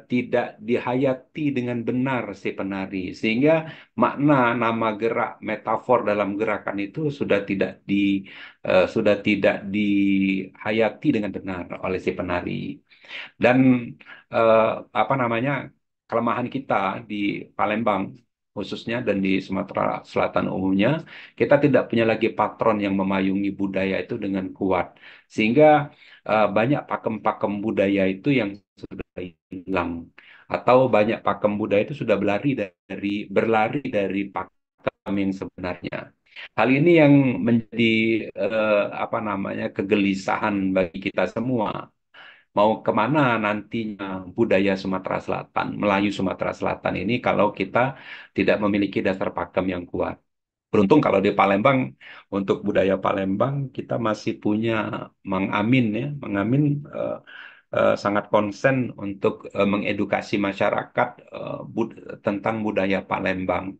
tidak dihayati dengan benar si penari, sehingga makna nama gerak metafor dalam gerakan itu sudah tidak dihayati dengan benar oleh si penari. Dan eh, apa namanya kelemahan kita di Palembang khususnya dan di Sumatera Selatan umumnya, kita tidak punya lagi patron yang memayungi budaya itu dengan kuat, sehingga banyak pakem-pakem budaya itu yang sudah hilang, atau banyak pakem budaya itu sudah berlari dari pakem yang sebenarnya. Hal ini yang menjadi apa namanya kegelisahan bagi kita semua. Mau kemana nantinya budaya Sumatera Selatan, Melayu Sumatera Selatan ini kalau kita tidak memiliki dasar pakem yang kuat. Beruntung kalau di Palembang, untuk budaya Palembang kita masih punya Mang Amin ya. Mang Amin sangat konsen untuk mengedukasi masyarakat tentang budaya Palembang.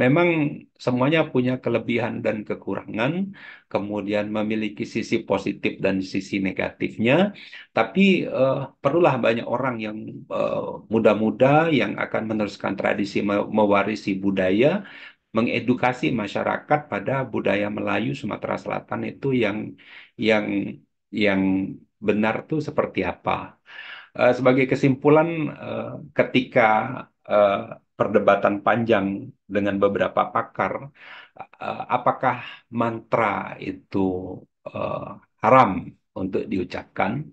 Memang semuanya punya kelebihan dan kekurangan, kemudian memiliki sisi positif dan sisi negatifnya, tapi perlulah banyak orang yang eh, muda-muda yang akan meneruskan tradisi, mewarisi budaya, mengedukasi masyarakat pada budaya Melayu Sumatera Selatan itu yang yang benar tuh seperti apa. Sebagai kesimpulan, eh, ketika eh, perdebatan panjang dengan beberapa pakar, apakah mantra itu eh, haram untuk diucapkan?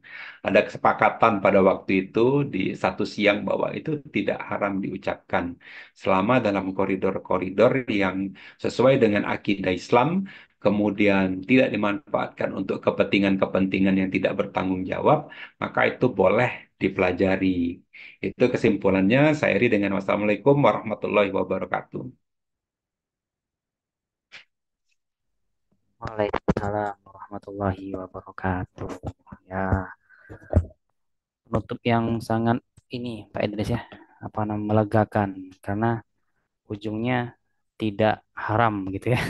Ada kesepakatan pada waktu itu di satu siang bahwa itu tidak haram diucapkan selama dalam koridor-koridor yang sesuai dengan akidah Islam, kemudian tidak dimanfaatkan untuk kepentingan-kepentingan yang tidak bertanggung jawab, maka itu boleh dipelajari. Itu kesimpulannya. Saya iri dengan wassalamualaikum warahmatullahi wabarakatuh. Waalaikumsalam warahmatullahi wabarakatuh. Ya, penutup yang sangat ini Pak Idris ya, apa namanya melegakan karena ujungnya tidak haram gitu ya.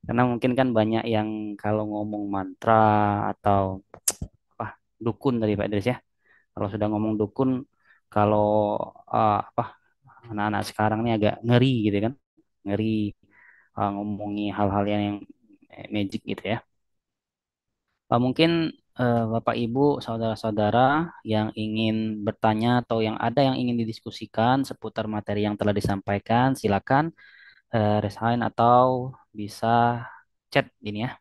Karena mungkin kan banyak yang kalau ngomong mantra atau apa dukun dari Pak Idris ya. Kalau sudah ngomong dukun, kalau apa anak-anak sekarang ini agak ngeri gitu kan, ngeri ngomongi hal-hal yang magic gitu ya. Mungkin Bapak Ibu, saudara-saudara yang ingin bertanya atau yang ada yang ingin didiskusikan seputar materi yang telah disampaikan, silakan raise hand atau bisa chat ini ya.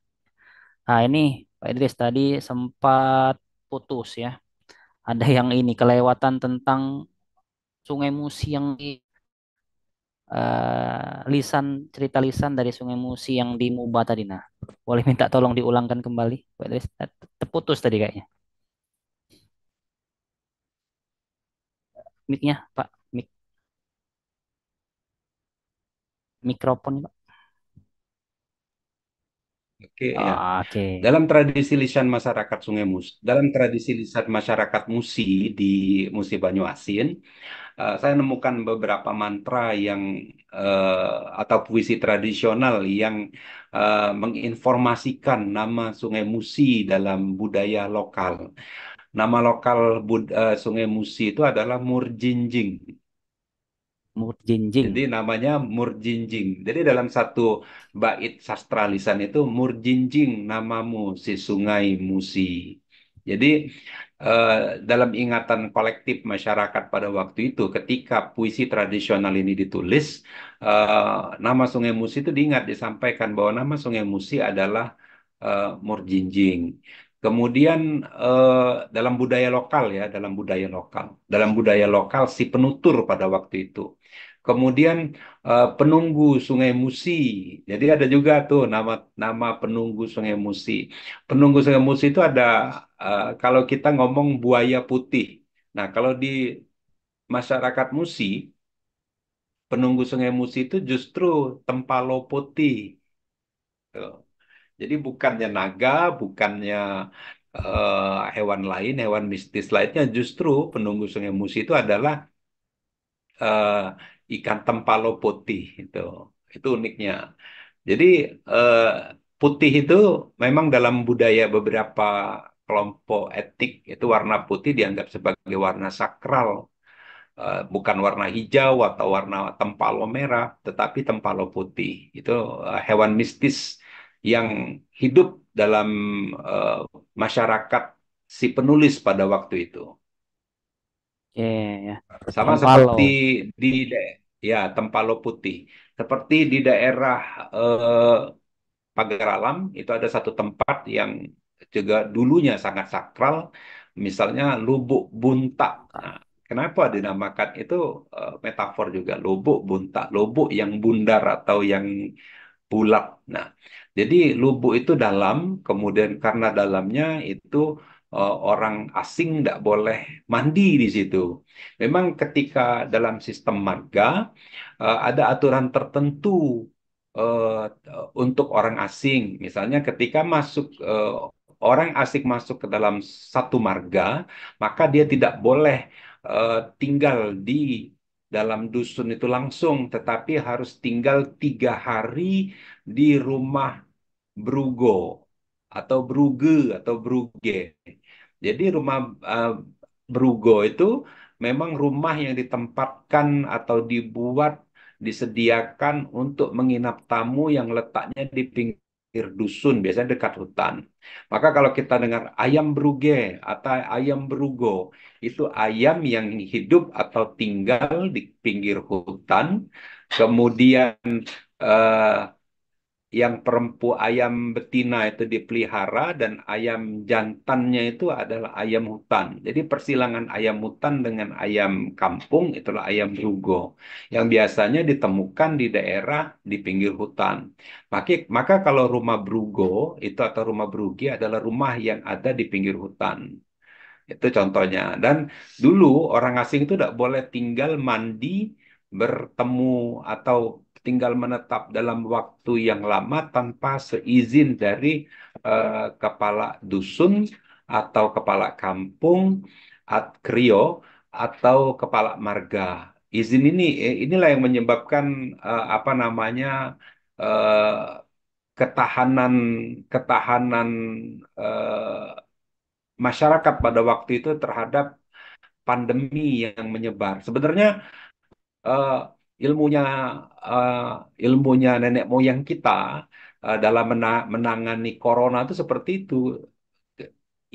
Nah ini Pak Idris tadi sempat putus ya. Ada yang ini kelewatan tentang Sungai Musi yang di lisan cerita lisan dari Sungai Musi yang di Muba tadi. Nah, boleh minta tolong diulangkan kembali, Pak Idris. Terputus tadi kayaknya. Mic-nya, Pak. Mikrofon, Pak. Oke, ya. Oke. Dalam tradisi lisan masyarakat Musi di Musi Banyuasin, saya nemukan beberapa mantra yang atau puisi tradisional yang menginformasikan nama Sungai Musi dalam budaya lokal. Nama lokal Sungai Musi itu adalah Murjinjing. Murjinjing. Jadi namanya Murjinjing. Jadi dalam satu bait sastra lisan itu Murjinjing namamu si Sungai Musi. Jadi eh, dalam ingatan kolektif masyarakat pada waktu itu, ketika puisi tradisional ini ditulis, nama Sungai Musi itu diingat disampaikan bahwa nama Sungai Musi adalah Murjinjing. Kemudian dalam budaya lokal si penutur pada waktu itu. Kemudian penunggu Sungai Musi. Jadi ada juga tuh nama nama penunggu Sungai Musi. Penunggu Sungai Musi itu ada kalau kita ngomong buaya putih. Nah, kalau di masyarakat Musi, penunggu Sungai Musi itu justru Tempalo Putih. Tuh. Jadi bukannya naga, bukannya hewan lain, hewan mistis lainnya, justru penunggu Sungai Musi itu adalah eh, ikan tempalo putih itu uniknya. Jadi eh, putih itu memang dalam budaya beberapa kelompok etnik itu warna putih dianggap sebagai warna sakral. Bukan warna hijau atau warna tempalo merah, tetapi tempalo putih. Itu hewan mistis yang hidup dalam eh, masyarakat si penulis pada waktu itu. Oke, ya. Sama Tempalo. seperti ya Tempalo Putih. Seperti di daerah eh, Pagar Alam itu ada satu tempat yang juga dulunya sangat sakral, misalnya Lubuk Bunta. Nah, kenapa dinamakan itu metafor juga Lubuk Bunta, lubuk yang bundar atau yang bulat. Nah, jadi lubuk itu dalam, kemudian karena dalamnya itu orang asing tidak boleh mandi di situ. Memang ketika dalam sistem marga ada aturan tertentu untuk orang asing. Misalnya ketika orang asing masuk ke dalam satu marga, maka dia tidak boleh tinggal di dalam dusun itu langsung, tetapi harus tinggal 3 hari di rumah Brugo atau Bruge atau Bruge. Jadi rumah eh, Brugo itu memang rumah yang ditempatkan atau dibuat, disediakan untuk menginap tamu yang letaknya di pinggir dusun, biasanya dekat hutan. Maka kalau kita dengar ayam Bruge atau ayam Brugo, itu ayam yang hidup atau tinggal di pinggir hutan, kemudian eh, yang ayam betina itu dipelihara dan ayam jantannya itu adalah ayam hutan. Jadi persilangan ayam hutan dengan ayam kampung itulah ayam brugo yang biasanya ditemukan di daerah di pinggir hutan. Maka kalau rumah brugo itu atau rumah brugi adalah rumah yang ada di pinggir hutan. Itu contohnya. Dan dulu orang asing itu tidak boleh tinggal mandi, bertemu atau tinggal menetap dalam waktu yang lama tanpa seizin dari kepala dusun atau kepala kampung, krio atau kepala marga. Izin inilah yang menyebabkan apa namanya eh, ketahanan ketahanan masyarakat pada waktu itu terhadap pandemi yang menyebar. Sebenarnya eh, ilmunya eh, ilmunya nenek moyang kita dalam menangani corona itu seperti itu.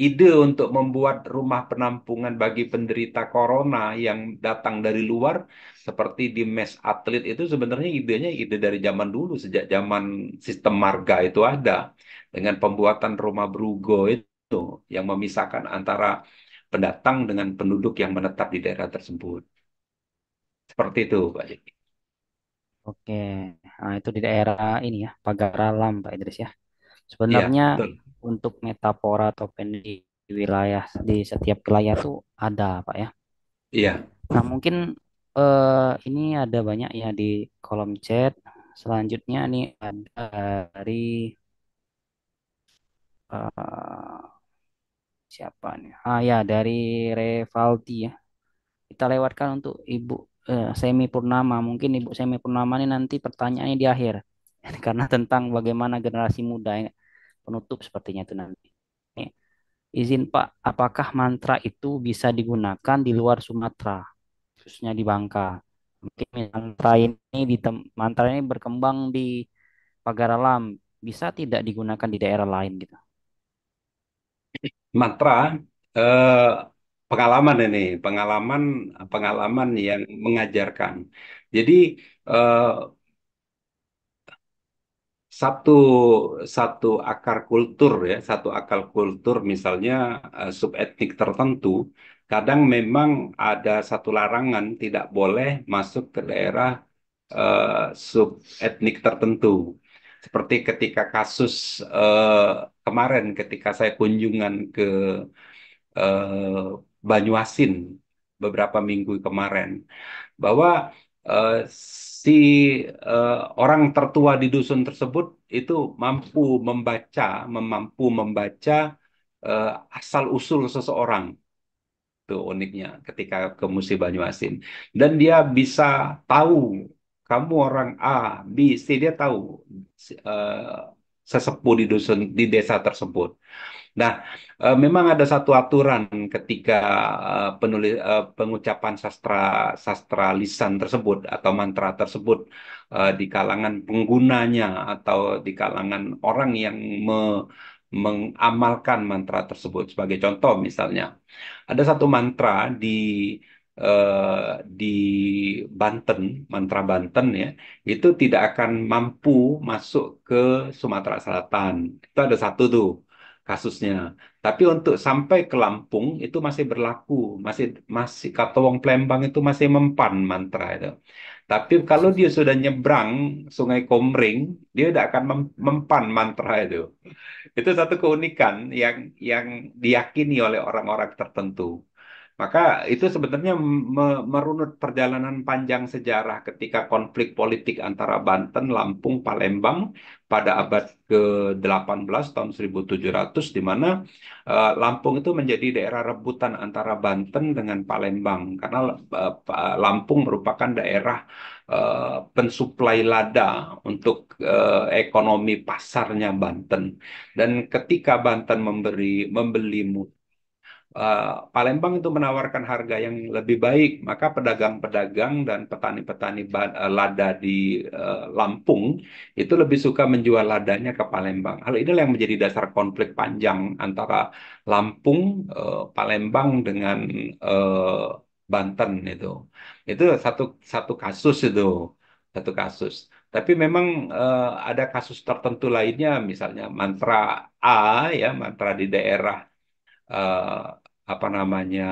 Ide untuk membuat rumah penampungan bagi penderita corona yang datang dari luar, seperti di mes atlet itu sebenarnya idenya ide dari zaman dulu, sejak zaman sistem marga itu ada, dengan pembuatan rumah Brugo itu yang memisahkan antara pendatang dengan penduduk yang menetap di daerah tersebut. Seperti itu, Pak Jeki. Oke, nah, itu di daerah ini ya, Pagaralam, Pak Idris ya. Iya, Sebenarnya betul. untuk metafora atau di wilayah di setiap wilayah tuh ada, Pak ya. Iya. Nah, mungkin ini ada banyak ya di kolom chat. Selanjutnya nih ada dari eh, siapa nih? Ah ya, dari Revaldi ya. Kita lewatkan untuk Ibu Semi Purnama. Mungkin Ibu Semi Purnama ini nanti pertanyaannya di akhir. Karena tentang bagaimana generasi muda ini penutup sepertinya itu nanti. Nih, izin Pak, apakah mantra itu bisa digunakan di luar Sumatera, khususnya di Bangka? Mungkin mantra ini berkembang di Pagar Alam, bisa tidak digunakan di daerah lain gitu? Mantra, eh, pengalaman ini, pengalaman pengalaman yang mengajarkan. Jadi eh, satu satu akar kultur ya, satu akar kultur misalnya subetnik tertentu, kadang memang ada satu larangan tidak boleh masuk ke daerah subetnik tertentu. Seperti ketika kasus kemarin ketika saya kunjungan ke eh, Banyuasin beberapa minggu kemarin, bahwa eh, si eh, orang tertua di dusun tersebut itu mampu membaca eh, asal-usul seseorang. Itu uniknya ketika ke Musi Banyuasin. Dan dia bisa tahu kamu orang A, B, C, dia tahu eh, sesepuh di dusun di desa tersebut. Nah, memang ada satu aturan ketika pengucapan sastra sastra lisan tersebut atau mantra tersebut di kalangan penggunanya atau di kalangan orang yang mengamalkan mantra tersebut. Sebagai contoh, misalnya, ada satu mantra di Banten, mantra Banten ya, itu tidak akan mampu masuk ke Sumatera Selatan. Itu ada satu tuh kasusnya. Tapi untuk sampai ke Lampung itu masih berlaku, masih masih kata wong Plembang itu masih mempan mantra itu. Tapi kalau dia sudah nyebrang Sungai Komering, dia tidak akan mempan mantra itu. Itu satu keunikan yang diyakini oleh orang-orang tertentu. Maka itu sebenarnya merunut perjalanan panjang sejarah ketika konflik politik antara Banten, Lampung, Palembang pada abad ke-18 tahun 1700, di mana Lampung itu menjadi daerah rebutan antara Banten dengan Palembang karena Lampung merupakan daerah pensuplai lada untuk ekonomi pasarnya Banten. Dan ketika Banten membeli Palembang itu menawarkan harga yang lebih baik, maka pedagang-pedagang dan petani-petani lada di Lampung itu lebih suka menjual ladanya ke Palembang. Hal inilah yang menjadi dasar konflik panjang antara Lampung, Palembang dengan eh, Banten itu. Itu satu satu kasus itu, satu kasus. Tapi memang ada kasus tertentu lainnya, misalnya mantra A ya, mantra di daerah eh, apa namanya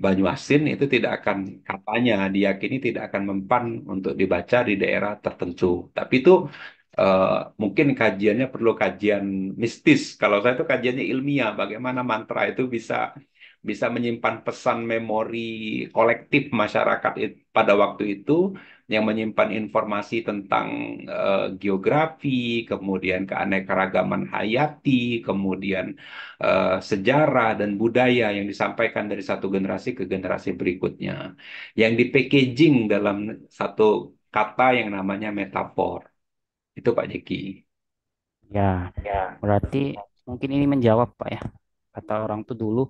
Banyuasin itu tidak akan katanya diyakini tidak akan mempan untuk dibaca di daerah tertentu. Tapi itu eh, mungkin kajiannya perlu kajian mistis. Kalau saya itu kajiannya ilmiah, bagaimana mantra itu bisa bisa menyimpan pesan memori kolektif masyarakat pada waktu itu yang menyimpan informasi tentang geografi, kemudian keanekaragaman hayati, kemudian sejarah dan budaya yang disampaikan dari satu generasi ke generasi berikutnya, yang di packaging dalam satu kata yang namanya metafor. Itu Pak Jeki. Ya, berarti mungkin ini menjawab Pak ya. Kata orang tuh dulu,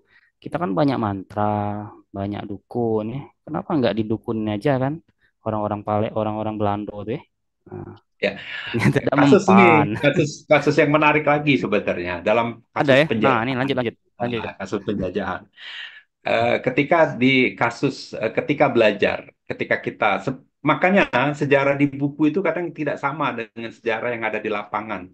kita kan banyak mantra, banyak dukun ya. Kenapa nggak didukunin aja kan? Orang-orang Belanda tuh ya. Nah, Ya, ternyata tidak kasus ini mempan. kasus kasus yang menarik lagi sebenarnya dalam Ada kasus ya? Nah, ini penjajahan. lanjut lanjut lanjut. Kasus penjajahan. Ketika di kasus ketika belajar, ketika kita makanya sejarah di buku itu kadang tidak sama dengan sejarah yang ada di lapangan.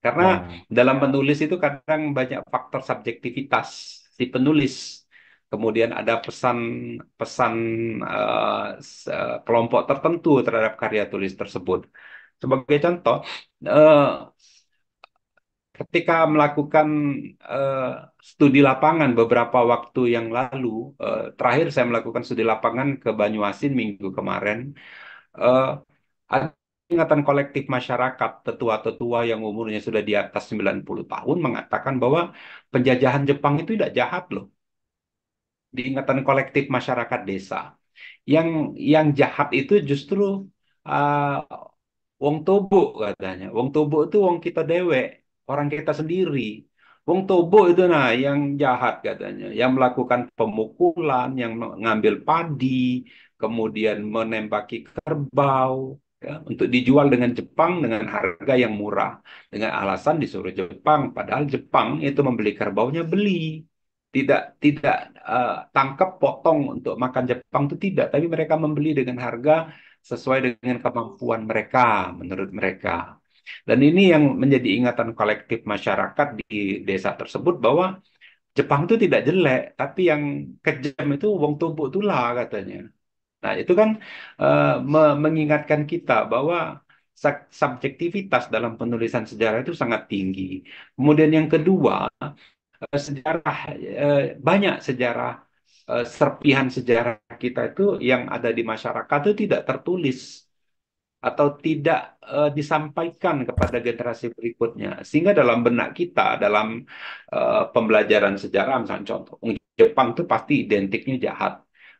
Karena Ya, dalam penulis itu kadang banyak faktor subjektivitas si penulis. Kemudian ada pesan-pesan kelompok tertentu terhadap karya tulis tersebut. Sebagai contoh, eh, ketika melakukan eh, studi lapangan beberapa waktu yang lalu, terakhir saya melakukan studi lapangan ke Banyuasin minggu kemarin, eh, ada ingatan kolektif masyarakat, tetua-tetua yang umurnya sudah di atas 90 tahun mengatakan bahwa penjajahan Jepang itu tidak jahat loh, di ingatan kolektif masyarakat desa. Yang yang jahat itu justru uh, wong Tobo katanya. Wong Tobo itu wong kita dewek, orang kita sendiri. Wong Tobo itu nah yang jahat katanya, yang melakukan pemukulan, yang mengambil padi, kemudian menembaki kerbau, ya, untuk dijual dengan Jepang dengan harga yang murah, dengan alasan disuruh Jepang, padahal Jepang itu membeli kerbaunya beli. Tidak tangkap potong untuk makan Jepang itu tidak, tapi mereka membeli dengan harga sesuai dengan kemampuan mereka, menurut mereka. Dan ini yang menjadi ingatan kolektif masyarakat di desa tersebut bahwa Jepang itu tidak jelek, tapi yang kejam itu wong tumbuk tulah katanya. Nah, itu kan mengingatkan kita bahwa subjektivitas dalam penulisan sejarah itu sangat tinggi. Kemudian yang kedua, sejarah banyak sejarah serpihan sejarah kita itu yang ada di masyarakat itu tidak tertulis atau tidak disampaikan kepada generasi berikutnya. Sehingga dalam benak kita, dalam pembelajaran sejarah, misalnya contoh, Jepang itu pasti identiknya jahat.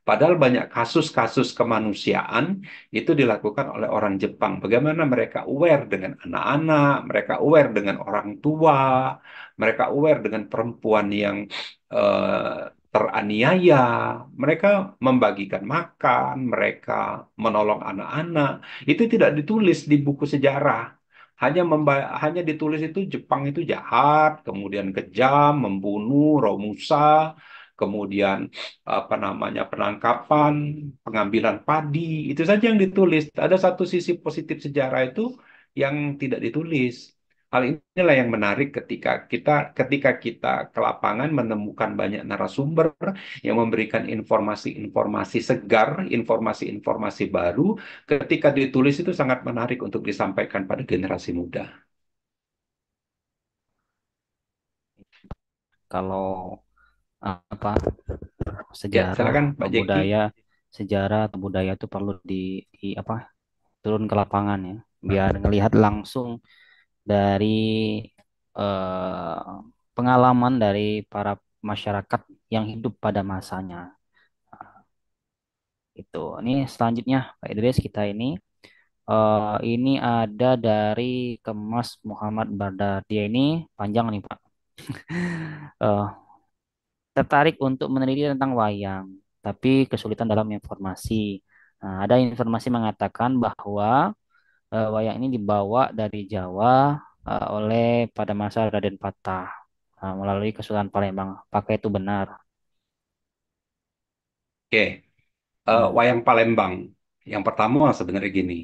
Padahal banyak kasus-kasus kemanusiaan itu dilakukan oleh orang Jepang. Bagaimana mereka aware dengan anak-anak, mereka aware dengan orang tua, mereka aware dengan perempuan yang teraniaya, mereka membagikan makan, mereka menolong anak-anak. Itu tidak ditulis di buku sejarah. Hanya ditulis itu Jepang itu jahat, kemudian kejam, membunuh, Romusa, kemudian apa namanya penangkapan, pengambilan padi, itu saja yang ditulis. Ada satu sisi positif sejarah itu yang tidak ditulis. Hal inilah yang menarik ketika kita ke lapangan menemukan banyak narasumber yang memberikan informasi-informasi segar, informasi-informasi baru, ketika ditulis itu sangat menarik untuk disampaikan pada generasi muda. kalau apa Ya, sejarah silakan atau Pak Jeki. budaya, sejarah atau budaya itu perlu di apa turun ke lapangan ya, biar ngelihat langsung dari eh, pengalaman dari para masyarakat yang hidup pada masanya. Itu. Ini selanjutnya Pak Idris kita ini ada dari Kemas Muhammad Bardadia ini panjang nih Pak. Eh, Tertarik untuk meneliti tentang wayang, tapi kesulitan dalam informasi. Nah, ada informasi mengatakan bahwa wayang ini dibawa dari Jawa oleh pada masa Raden Patah melalui Kesultanan Palembang. Apakah itu benar? Oke, Hmm. wayang Palembang. Yang pertama sebenarnya gini,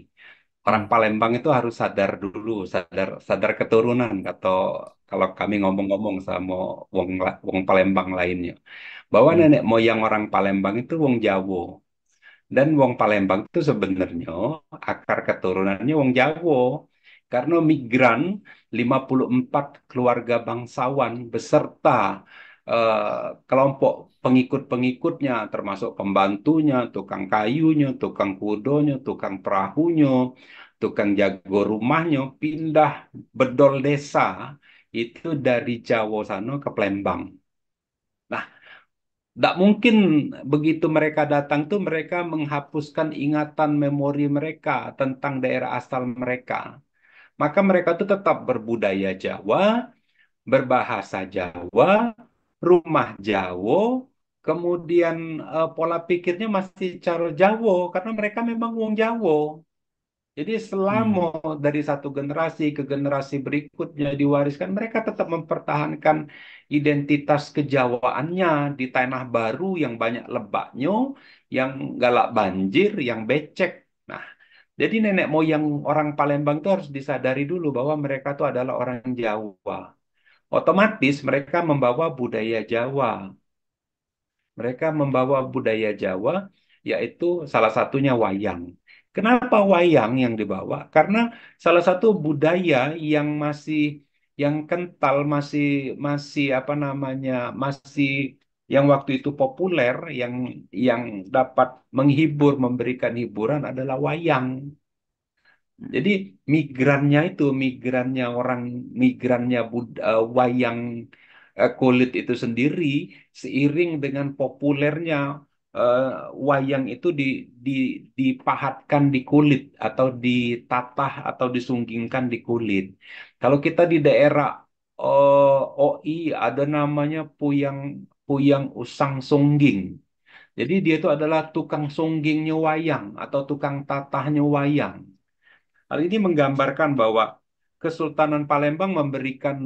orang Hmm. Palembang itu harus sadar dulu, sadar sadar keturunan atau kalau kami ngomong-ngomong sama wong Palembang lainnya, bahwa Hmm. nenek moyang orang Palembang itu wong Jawa. Dan wong Palembang itu sebenarnya akar keturunannya wong Jawa. Karena migran 54 keluarga bangsawan beserta kelompok pengikut-pengikutnya termasuk pembantunya, tukang kayunya, tukang kudonya, tukang perahunya, tukang jago rumahnya pindah bedol desa itu dari Jawa sana ke Palembang. Nah, tidak mungkin begitu mereka datang tuh mereka menghapuskan ingatan memori mereka tentang daerah asal mereka. Maka mereka tuh tetap berbudaya Jawa, berbahasa Jawa, rumah Jawa, kemudian pola pikirnya masih cara Jawa karena mereka memang wong Jawa. Jadi selama Hmm. dari satu generasi ke generasi berikutnya diwariskan, mereka tetap mempertahankan identitas kejawaannya di tanah baru yang banyak lebaknya, yang galak banjir, yang becek. Nah, jadi nenek moyang orang Palembang itu harus disadari dulu bahwa mereka itu adalah orang Jawa. Otomatis mereka membawa budaya Jawa. Mereka membawa budaya Jawa, yaitu salah satunya wayang. Kenapa wayang yang dibawa? Karena salah satu budaya yang masih yang kental, masih masih apa namanya, masih yang waktu itu populer, yang dapat menghibur, memberikan hiburan adalah wayang. Hmm. Jadi migrannya wayang kulit itu sendiri seiring dengan populernya eh, wayang itu di, dipahatkan di kulit atau ditatah atau disunggingkan di kulit. Kalau kita di daerah OI ada namanya Puyang Puyang Usang Sungging. Jadi dia itu adalah tukang sunggingnya wayang atau tukang tatahnya wayang. Hal ini menggambarkan bahwa Kesultanan Palembang memberikan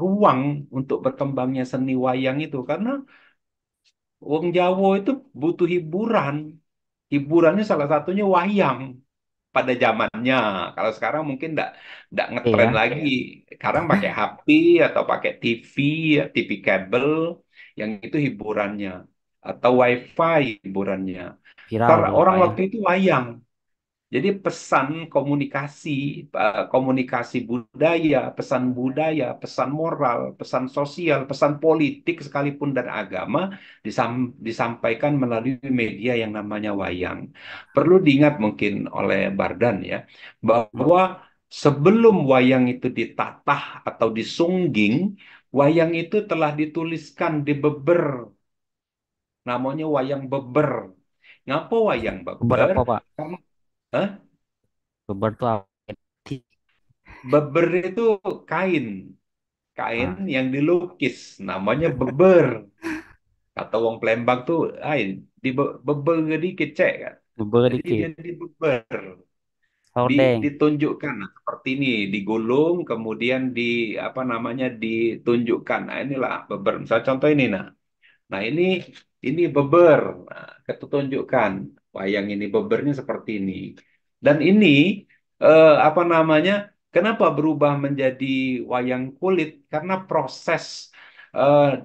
ruang untuk berkembangnya seni wayang itu karena wong Jawa itu butuh hiburan. Hiburannya salah satunya wayang pada zamannya. Kalau sekarang mungkin nggak ngetren Iya, lagi. Sekarang pakai HP atau pakai TV, ya, TV kabel, yang itu hiburannya. Atau WiFi hiburannya. viral dulu Orang Pak ya. waktu itu wayang. Jadi pesan komunikasi, komunikasi budaya, pesan moral, pesan sosial, pesan politik sekalipun dan agama disampaikan melalui media yang namanya wayang. Perlu diingat mungkin oleh Bardan ya, Hmm. bahwa sebelum wayang itu ditatah atau disungging, wayang itu telah dituliskan di beber, namanya wayang beber. Ngapa wayang beber? Beberapa Pak? Karena Hah? Beber tuh apa? Beber itu kain, kain Ah, yang dilukis, namanya beber. Kata wong Palembang tuh, di beber dikit cek kan. beber Jadi dia dikit. dibeber, Hordeng. ditunjukkan nah, seperti ini, digulung, kemudian apa namanya ditunjukkan. Nah inilah beber. Misalnya contoh ini, nah ini beber. Nah, kita tunjukkan wayang ini bebernya seperti ini. Dan ini apa namanya? Kenapa berubah menjadi wayang kulit? Karena proses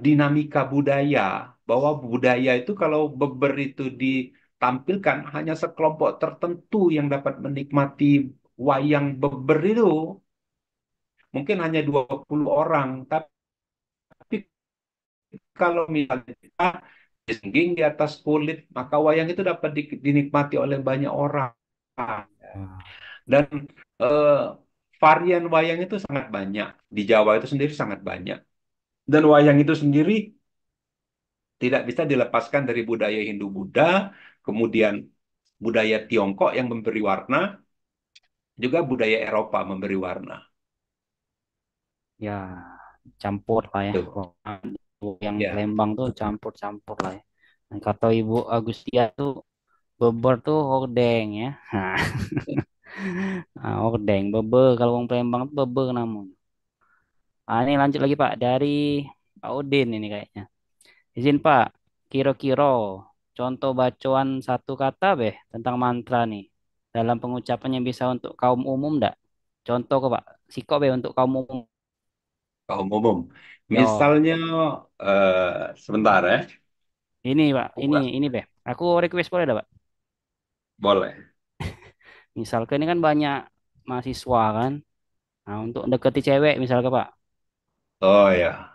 dinamika budaya. Bahwa budaya itu kalau beber itu ditampilkan hanya sekelompok tertentu yang dapat menikmati wayang beber itu. Mungkin hanya 20 orang. Tapi kalau misalnya disengging di atas kulit, maka wayang itu dapat dinikmati oleh banyak orang. Ya. Dan eh, varian wayang itu sangat banyak. Di Jawa itu sendiri sangat banyak. Dan wayang itu sendiri tidak bisa dilepaskan dari budaya Hindu-Buddha, kemudian budaya Tiongkok yang memberi warna, juga budaya Eropa memberi warna. Ya, campur lah ya. Tuh, Yang ya. Palembang tuh campur-campur lah ya. Dan kata Ibu Agustia tuh beber tuh hordeng ya. Nah, hordeng, bebe kalau orang Palembang tuh bebe namun. Ah, ini lanjut lagi Pak dari Pak Udin ini kayaknya. Izin Pak, kira-kira contoh bacaan satu kata beh tentang mantra nih. Dalam pengucapannya bisa untuk kaum umum enggak? Contoh ke Pak, siko beh untuk kaum umum. Kaum umum. Yo, Misalnya, sebentar ya. ini Pak, ini beh. Aku request boleh enggak Pak? Boleh. Misalkan ini kan banyak mahasiswa kan. Nah, untuk deketi cewek misalkan Pak. Oh ya,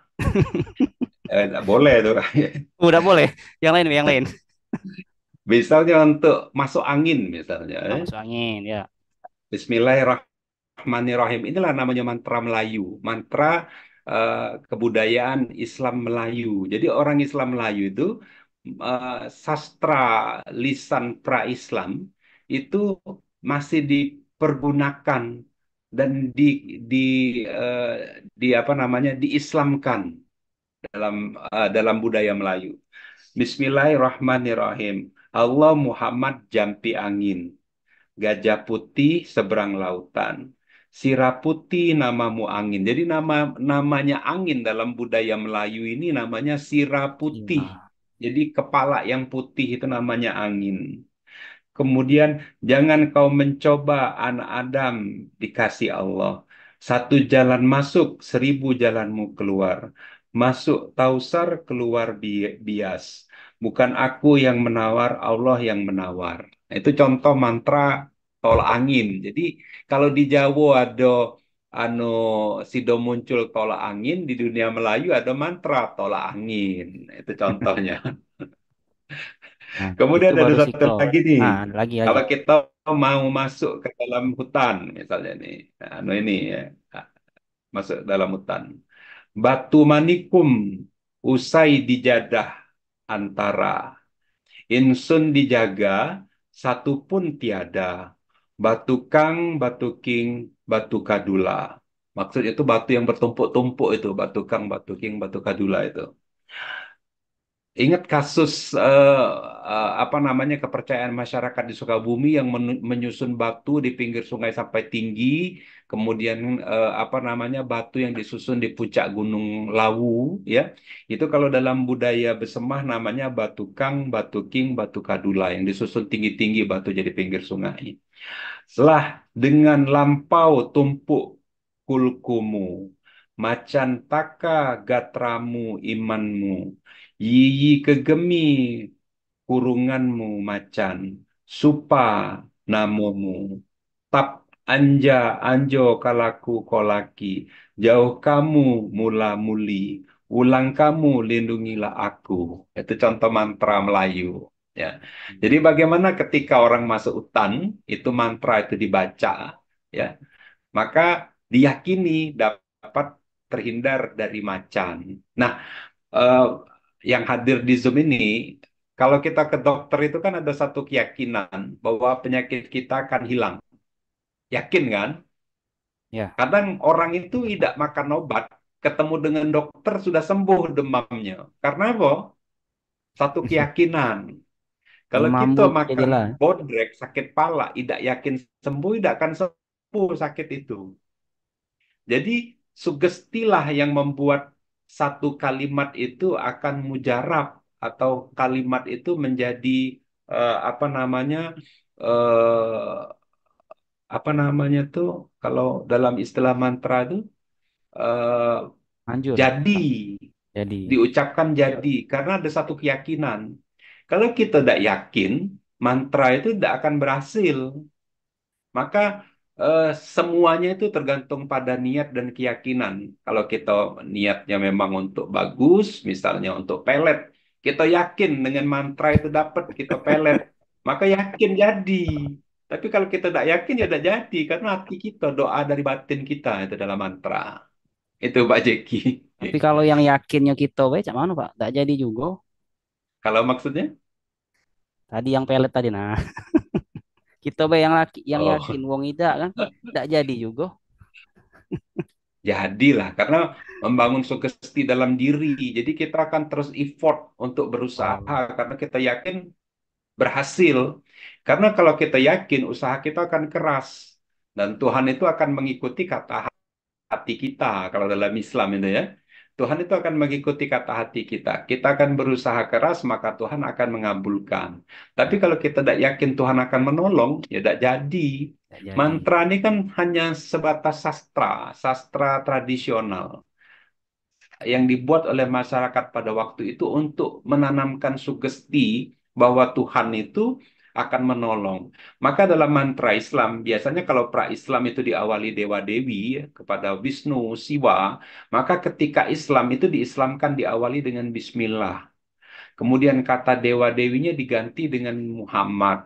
boleh tuh. Udah boleh. Yang lain, yang lain. Misalnya untuk masuk angin misalnya. Oh, masuk angin ya. Bismillahirrahmanirrahim. Inilah namanya mantra Melayu. Mantra kebudayaan Islam Melayu. Jadi orang Islam Melayu itu sastra lisan pra-Islam itu masih dipergunakan dan di eh, di apa namanya diislamkan dalam budaya Melayu. Bismillahirrahmanirrahim. Allah Muhammad jampi angin. Gajah putih seberang lautan. Sirah putih namamu angin. Jadi namanya angin dalam budaya Melayu ini namanya sirah putih. Iya. Jadi kepala yang putih itu namanya angin. Kemudian jangan kau mencoba anak Adam dikasih Allah. Satu jalan masuk, 1.000 jalanmu keluar. Masuk tausar, keluar bias. Bukan aku yang menawar, Allah yang menawar. Nah, itu contoh mantra tolak angin. Jadi kalau di Jawa ada anu sido muncul tolak angin, di dunia Melayu ada mantra tolak angin. Itu contohnya. Nah, itu Kemudian ada baru satu siko. lagi nih. Ah, ada lagi. Kalau kita mau masuk ke dalam hutan, misalnya nih, nah, anu ini ya, masuk ke dalam hutan. Batu manikum usai dijadah antara insun dijaga, satu pun tiada. Batu kang, batu king, batu kadula. Maksudnya itu batu yang bertumpuk-tumpuk itu, batu kang, batu king, batu kadula itu. Ingat kasus apa namanya kepercayaan masyarakat di Sukabumi yang menyusun batu di pinggir sungai sampai tinggi, kemudian apa namanya batu yang disusun di puncak Gunung Lawu, ya. Itu kalau dalam budaya Besemah namanya batu kang, batu king, batu kadula yang disusun tinggi-tinggi batu jadi pinggir sungai. Setelah dengan lampau tumpuk kulkumu, macan taka gatramu imanmu, yiyi kegemi kurunganmu macan, supa namomu, tap anja anjo kalaku kolaki, jauh kamu mula muli, ulang kamu lindungilah aku. Itu contoh mantra Melayu. Ya. Jadi bagaimana ketika orang masuk hutan, itu mantra itu dibaca, ya, maka diyakini dapat terhindar dari macan. Nah, eh, yang hadir di Zoom ini, kalau kita ke dokter itu kan ada satu keyakinan bahwa penyakit kita akan hilang. Yakin kan? Ya. Kadang orang itu tidak makan obat, ketemu dengan dokter sudah sembuh demamnya. Karena apa? Satu keyakinan. Kalau kita Mamut makan jadilah. bodrek, sakit pala, tidak yakin sembuh, tidak akan sembuh sakit itu. Jadi sugestilah yang membuat satu kalimat itu akan mujarab atau kalimat itu menjadi apa namanya apa namanya tuh kalau dalam istilah mantra itu eh, Manjur. jadi Jadi. diucapkan jadi karena ada satu keyakinan. Kalau kita tidak yakin, mantra itu tidak akan berhasil. Maka semuanya itu tergantung pada niat dan keyakinan. Kalau kita niatnya memang untuk bagus, misalnya untuk pelet, Kita yakin dengan mantra itu dapat, kita pelet, maka yakin jadi. Tapi kalau kita tidak yakin ya tidak jadi, karena hati kita, doa dari batin kita itu dalam mantra. Itu Pak Jeki. Tapi kalau yang yakinnya kita we, cak mana Pak? Tak jadi juga. Kalau maksudnya? Tadi yang pelet tadi, nah kita we yang laki, yang yakin, Oh, wong ida kan, tak jadi juga. jadilah, karena membangun sugesti dalam diri. Jadi kita akan terus effort untuk berusaha, Oh, karena kita yakin berhasil. Karena kalau kita yakin, usaha kita akan keras. Dan Tuhan itu akan mengikuti kata hati kita kalau dalam Islam itu ya. Tuhan itu akan mengikuti kata hati kita. Kita akan berusaha keras, maka Tuhan akan mengabulkan. Tapi nah, kalau kita tidak yakin Tuhan akan menolong, ya tidak jadi. tak jadi. Mantra ini kan hanya sebatas sastra, sastra tradisional yang dibuat oleh masyarakat pada waktu itu untuk menanamkan sugesti bahwa Tuhan itu akan menolong. Maka dalam mantra Islam, biasanya kalau pra-Islam itu diawali dewa-dewi ya, kepada Wisnu, Siwa, maka ketika Islam itu diislamkan diawali dengan Bismillah. Kemudian kata dewa-dewinya diganti dengan Muhammad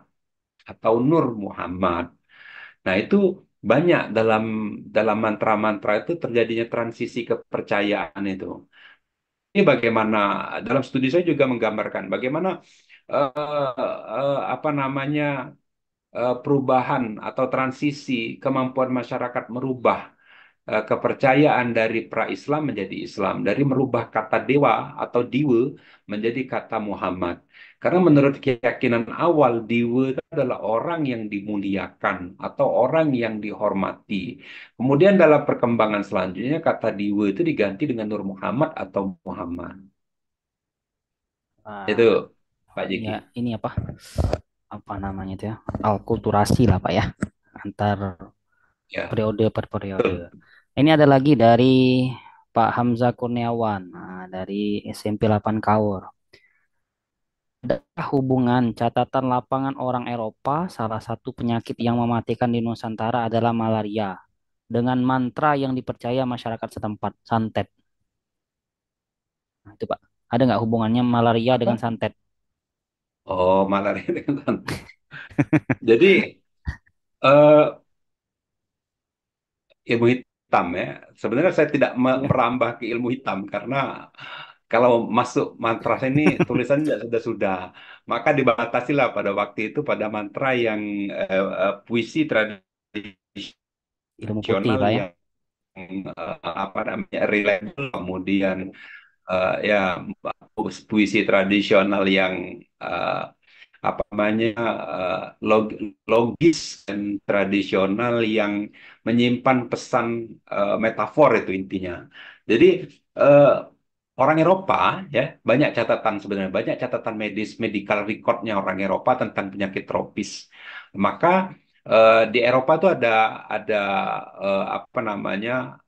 atau Nur Muhammad. Nah, itu banyak dalam dalam mantra-mantra itu terjadinya transisi kepercayaan itu. Ini bagaimana dalam studi saya juga menggambarkan bagaimana apa namanya perubahan atau transisi kemampuan masyarakat merubah kepercayaan dari pra-Islam menjadi Islam, dari merubah kata dewa atau diwe menjadi kata Muhammad. Karena menurut keyakinan awal diwe itu adalah orang yang dimuliakan atau orang yang dihormati. Kemudian dalam perkembangan selanjutnya kata diwe itu diganti dengan Nur Muhammad atau Muhammad. Itu Ah, Pak ini Jeki. ya, ini apa namanya itu ya? Alkulturasi lah Pak ya, antar Ya. periode per periode. Ini ada lagi dari Pak Hamzah Kurniawan, nah, dari SMP 8 Kaur. Adakah hubungan catatan lapangan orang Eropa, salah satu penyakit yang mematikan di Nusantara adalah malaria, dengan mantra yang dipercaya masyarakat setempat, santet. Nah, itu Pak, ada nggak hubungannya malaria dengan Apa? santet? Oh, malaria dengan santet. Jadi eh, ilmu hitam ya. Sebenarnya saya tidak Iya. merambah ke ilmu hitam karena kalau masuk mantra ini tulisannya sudah. Maka dibatasilah pada waktu itu pada mantra yang puisi Ilmu putih tradisional Pak ya. yang apa namanya reliable, kemudian ya puisi tradisional yang eh, apa namanya logis dan tradisional yang menyimpan pesan metafor itu intinya. Jadi eh, orang Eropa ya banyak catatan sebenarnya banyak catatan medis medical recordnya orang Eropa tentang penyakit tropis. Maka di Eropa tuh ada apa namanya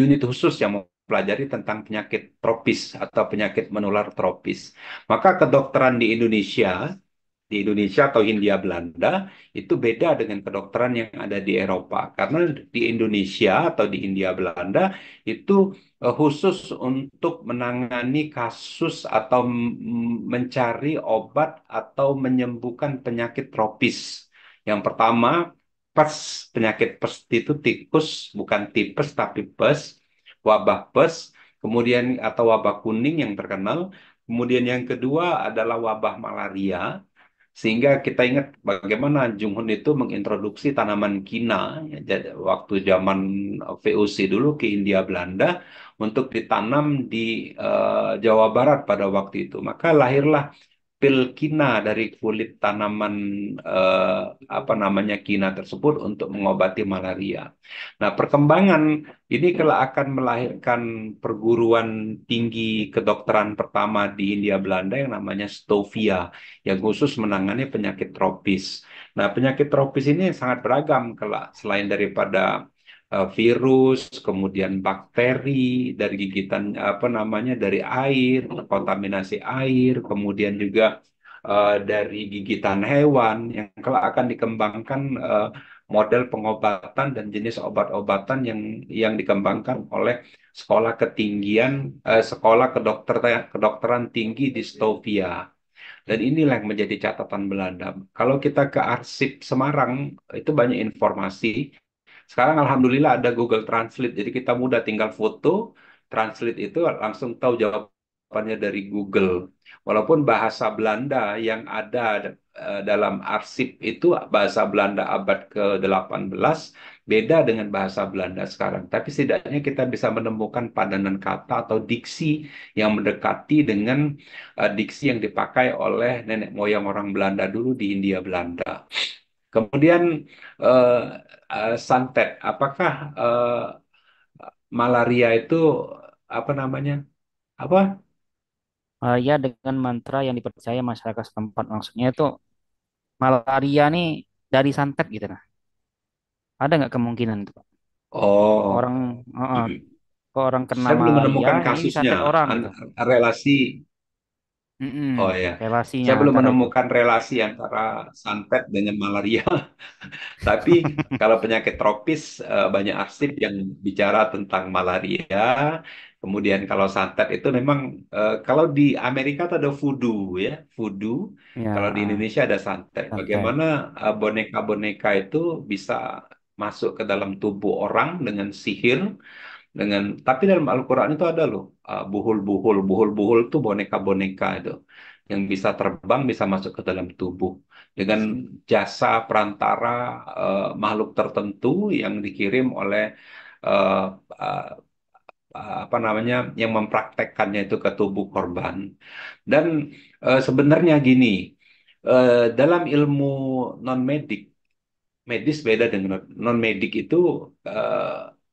unit khusus yang mempelajari tentang penyakit tropis atau penyakit menular tropis. Maka kedokteran di Indonesia atau Hindia Belanda itu beda dengan kedokteran yang ada di Eropa. Karena di Indonesia atau di Hindia Belanda itu khusus untuk menangani kasus atau mencari obat atau menyembuhkan penyakit tropis. Yang pertama, pes, penyakit pes itu tikus, bukan tipes tapi pes, wabah pes, kemudian atau wabah kuning yang terkenal. Kemudian yang kedua adalah wabah malaria, sehingga kita ingat bagaimana Jung Hun itu mengintroduksi tanaman kina ya, waktu zaman VOC dulu ke Hindia Belanda untuk ditanam di Jawa Barat pada waktu itu. Maka lahirlah pil kina dari kulit tanaman eh, apa namanya kina tersebut untuk mengobati malaria. Nah, perkembangan ini kelak akan melahirkan perguruan tinggi kedokteran pertama di Hindia Belanda yang namanya Stovia yang khusus menangani penyakit tropis. Nah, penyakit tropis ini sangat beragam kelak selain daripada virus, kemudian bakteri dari gigitan apa namanya dari air, kontaminasi air, kemudian juga dari gigitan hewan yang kelak akan dikembangkan model pengobatan dan jenis obat-obatan yang dikembangkan oleh sekolah ketinggian sekolah kedokteran tinggi di Stovia. Dan inilah yang menjadi catatan Belanda. Kalau kita ke arsip Semarang, itu banyak informasi. Sekarang alhamdulillah ada Google Translate, jadi kita mudah tinggal foto, translate itu langsung tahu jawabannya dari Google. Walaupun bahasa Belanda yang ada dalam arsip itu bahasa Belanda abad ke-18 beda dengan bahasa Belanda sekarang. Tapi setidaknya kita bisa menemukan padanan kata atau diksi yang mendekati dengan diksi yang dipakai oleh nenek moyang orang Belanda dulu di Hindia Belanda. Kemudian eh, santet, apakah malaria itu apa namanya? Apa? Ya dengan mantra yang dipercaya masyarakat setempat, maksudnya itu malaria nih dari santet gitu nah. Ada nggak kemungkinan itu, Pak? Oh, Orang orang kena saya belum malaria menemukan ini kasusnya, disantet orang gitu. relasi. Oh Mm-mm. ya, Relasinya saya belum antara itu. menemukan relasi antara santet dengan malaria. Tapi kalau penyakit tropis banyak arsip yang bicara tentang malaria. Kemudian kalau santet itu memang kalau di Amerika itu ada voodoo ya, voodoo. Ya, Kalau di Indonesia ada santet. santet. Bagaimana boneka-boneka itu bisa masuk ke dalam tubuh orang dengan sihir, tapi dalam Al-Quran itu ada loh buhul-buhul itu boneka-boneka itu yang bisa terbang, bisa masuk ke dalam tubuh dengan jasa perantara makhluk tertentu yang dikirim oleh eh, eh, apa namanya yang mempraktekkannya itu ke tubuh korban. Dan sebenarnya gini, dalam ilmu non medik, medis beda dengan non medik itu eh,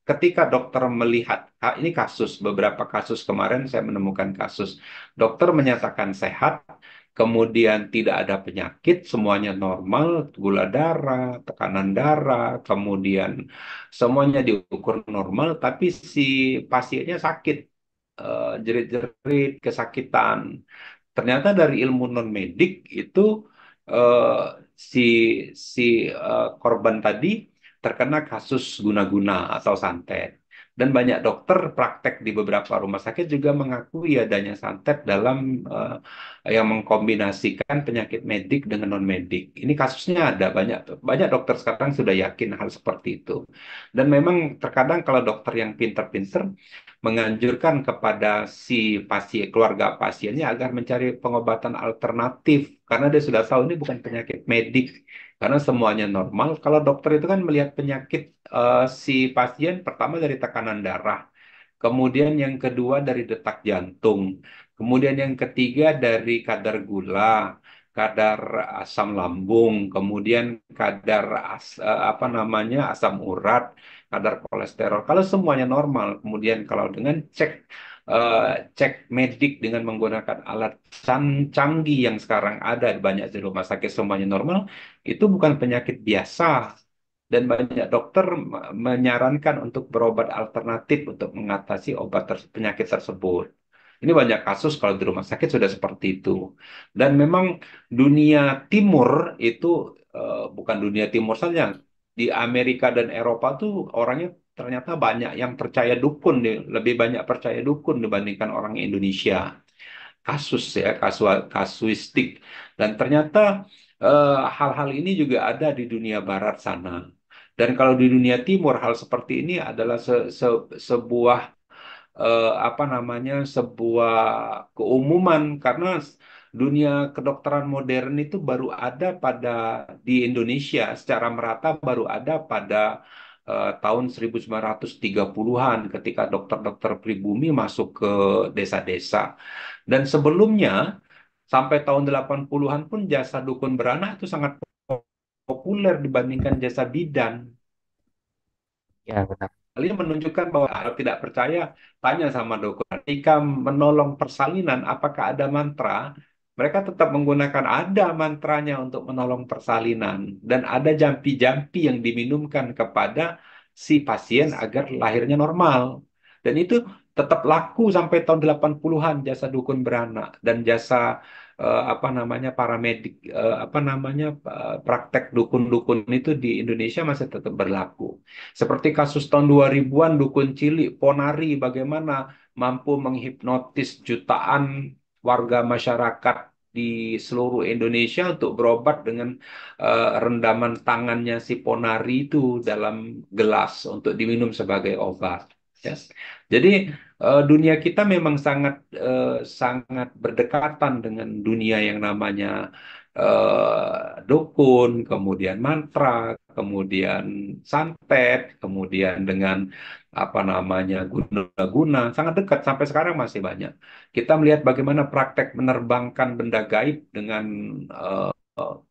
ketika dokter melihat ini kasus, beberapa kasus kemarin saya menemukan kasus dokter menyatakan sehat, kemudian tidak ada penyakit, semuanya normal, gula darah, tekanan darah, kemudian semuanya diukur normal, tapi si pasiennya sakit, jerit-jerit, kesakitan. Ternyata dari ilmu non medik itu eh, si si korban tadi terkena kasus guna-guna atau santet. Dan banyak dokter praktek di beberapa rumah sakit juga mengakui adanya santet dalam yang mengkombinasikan penyakit medik dengan non medik. Ini kasusnya ada banyak banyak dokter sekarang sudah yakin hal seperti itu. Dan memang terkadang kalau dokter yang pinter-pinter menganjurkan kepada si pasien, keluarga pasiennya agar mencari pengobatan alternatif karena dia sudah tahu ini bukan penyakit medik karena semuanya normal. Kalau dokter itu kan melihat penyakit si pasien pertama dari tekanan darah, kemudian yang kedua dari detak jantung, kemudian yang ketiga dari kadar gula, kadar asam lambung, kemudian kadar apa namanya asam urat, kadar kolesterol. Kalau semuanya normal, kemudian kalau dengan eh, cek medik dengan menggunakan alat canggih yang sekarang ada banyak di rumah sakit semuanya normal, itu bukan penyakit biasa. Dan banyak dokter menyarankan untuk berobat alternatif untuk mengatasi penyakit tersebut. Ini banyak kasus kalau di rumah sakit sudah seperti itu. Dan memang dunia timur itu bukan dunia timur saja. Di Amerika dan Eropa tuh orangnya ternyata banyak yang percaya dukun, lebih banyak percaya dukun dibandingkan orang Indonesia. Kasus ya, kasuistik. Dan ternyata hal-hal ini juga ada di dunia barat sana. Dan kalau di dunia timur hal seperti ini adalah sebuah apa namanya sebuah keumuman karena dunia kedokteran modern itu baru ada di Indonesia secara merata baru ada pada tahun 1930-an ketika dokter-dokter pribumi masuk ke desa-desa. Dan sebelumnya sampai tahun 80-an pun jasa dukun beranak itu sangat populer dibandingkan jasa bidan. Ya, benar. Hal ini menunjukkan bahwa kalau tidak percaya, tanya sama dukun. Ketika menolong persalinan, apakah ada mantra? Mereka tetap menggunakan ada mantranya untuk menolong persalinan. Dan ada jampi-jampi yang diminumkan kepada si pasien agar lahirnya normal. Dan itu tetap laku sampai tahun 80-an jasa dukun beranak dan jasa apa namanya paramedik, apa namanya praktek dukun-dukun itu di Indonesia masih tetap berlaku. Seperti kasus tahun 2000-an dukun cilik Ponari bagaimana mampu menghipnotis jutaan warga masyarakat di seluruh Indonesia untuk berobat dengan rendaman tangannya si Ponari itu dalam gelas untuk diminum sebagai obat. Ya. Jadi dunia kita memang sangat berdekatan dengan dunia yang namanya dukun, kemudian mantra, kemudian santet, kemudian dengan apa namanya guna-guna, sangat dekat sampai sekarang masih banyak. Kita melihat bagaimana praktek menerbangkan benda gaib dengan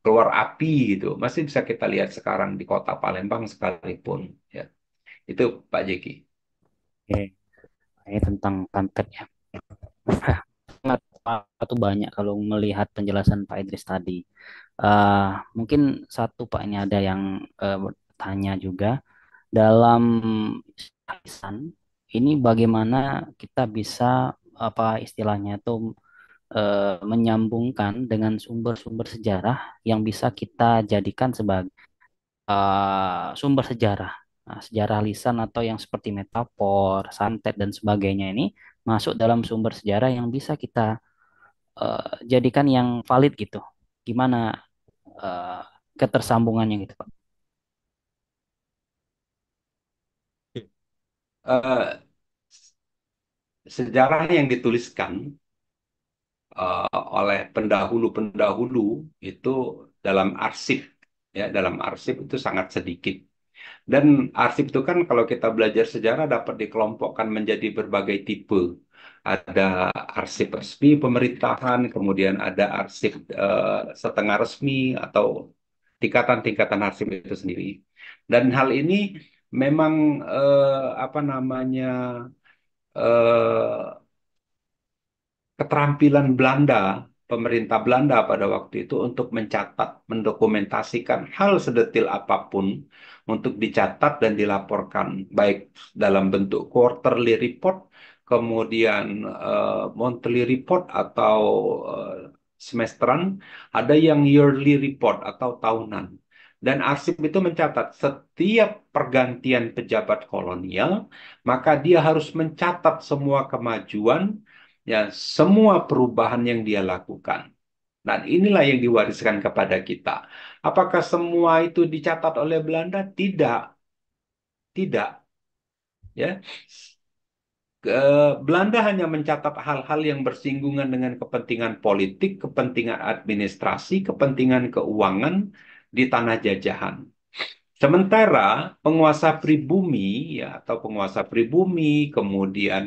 keluar api gitu, masih bisa kita lihat sekarang di kota Palembang sekalipun. Ya, itu Pak Jeki. Oke, ini tentang kantet ya. Sangat itu banyak kalau melihat penjelasan Pak Idris tadi. Eh, Mungkin satu Pak ini ada yang bertanya juga dalam lisan ini bagaimana kita bisa apa istilahnya itu menyambungkan dengan sumber-sumber sejarah yang bisa kita jadikan sebagai sumber sejarah. Nah, sejarah lisan atau yang seperti metafor, santet dan sebagainya ini masuk dalam sumber sejarah yang bisa kita jadikan yang valid gitu. Gimana eh, ketersambungannya gitu, Pak? Eh, Sejarah yang dituliskan oleh pendahulu-pendahulu itu dalam arsip, ya, dalam arsip itu sangat sedikit. Dan arsip itu kan kalau kita belajar sejarah dapat dikelompokkan menjadi berbagai tipe. Ada arsip resmi pemerintahan, kemudian ada arsip setengah resmi atau tingkatan-tingkatan arsip itu sendiri. Dan hal ini memang apa namanya eh, keterampilan Belanda, pemerintah Belanda pada waktu itu untuk mencatat, mendokumentasikan hal sedetil apapun untuk dicatat dan dilaporkan, baik dalam bentuk quarterly report, kemudian monthly report atau eh, semesteran, ada yang yearly report atau tahunan. Dan arsip itu mencatat setiap pergantian pejabat kolonial, maka dia harus mencatat semua kemajuan, ya, semua perubahan yang dia lakukan. Dan inilah yang diwariskan kepada kita. Apakah semua itu dicatat oleh Belanda? Tidak, tidak. Ya, Belanda hanya mencatat hal-hal yang bersinggungan dengan kepentingan politik, kepentingan administrasi, kepentingan keuangan di tanah jajahan. Sementara penguasa pribumi, ya, atau penguasa pribumi, kemudian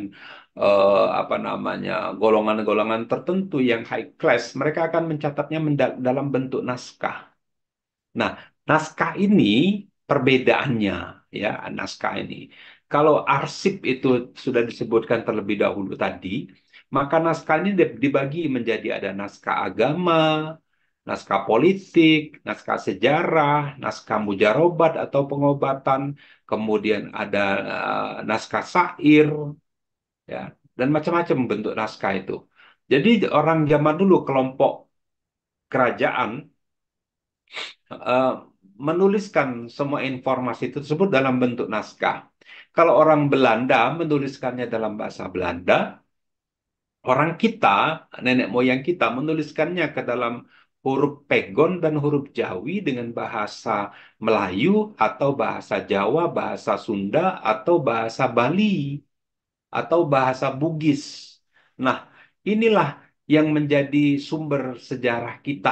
apa namanya golongan-golongan tertentu yang high class, mereka akan mencatatnya dalam bentuk naskah. Nah, naskah ini perbedaannya, ya, naskah ini. Kalau arsip itu sudah disebutkan terlebih dahulu tadi, maka naskah ini dibagi menjadi ada naskah agama, naskah politik, naskah sejarah, naskah mujarobat atau pengobatan, kemudian ada naskah syair, ya, dan macam-macam bentuk naskah itu. Jadi orang zaman dulu kelompok kerajaan eh, menuliskan semua informasi tersebut dalam bentuk naskah. Kalau orang Belanda menuliskannya dalam bahasa Belanda, orang kita, nenek moyang kita menuliskannya ke dalam huruf pegon dan huruf Jawi dengan bahasa Melayu atau bahasa Jawa, bahasa Sunda atau bahasa Bali atau bahasa Bugis. Nah, inilah yang menjadi sumber sejarah kita.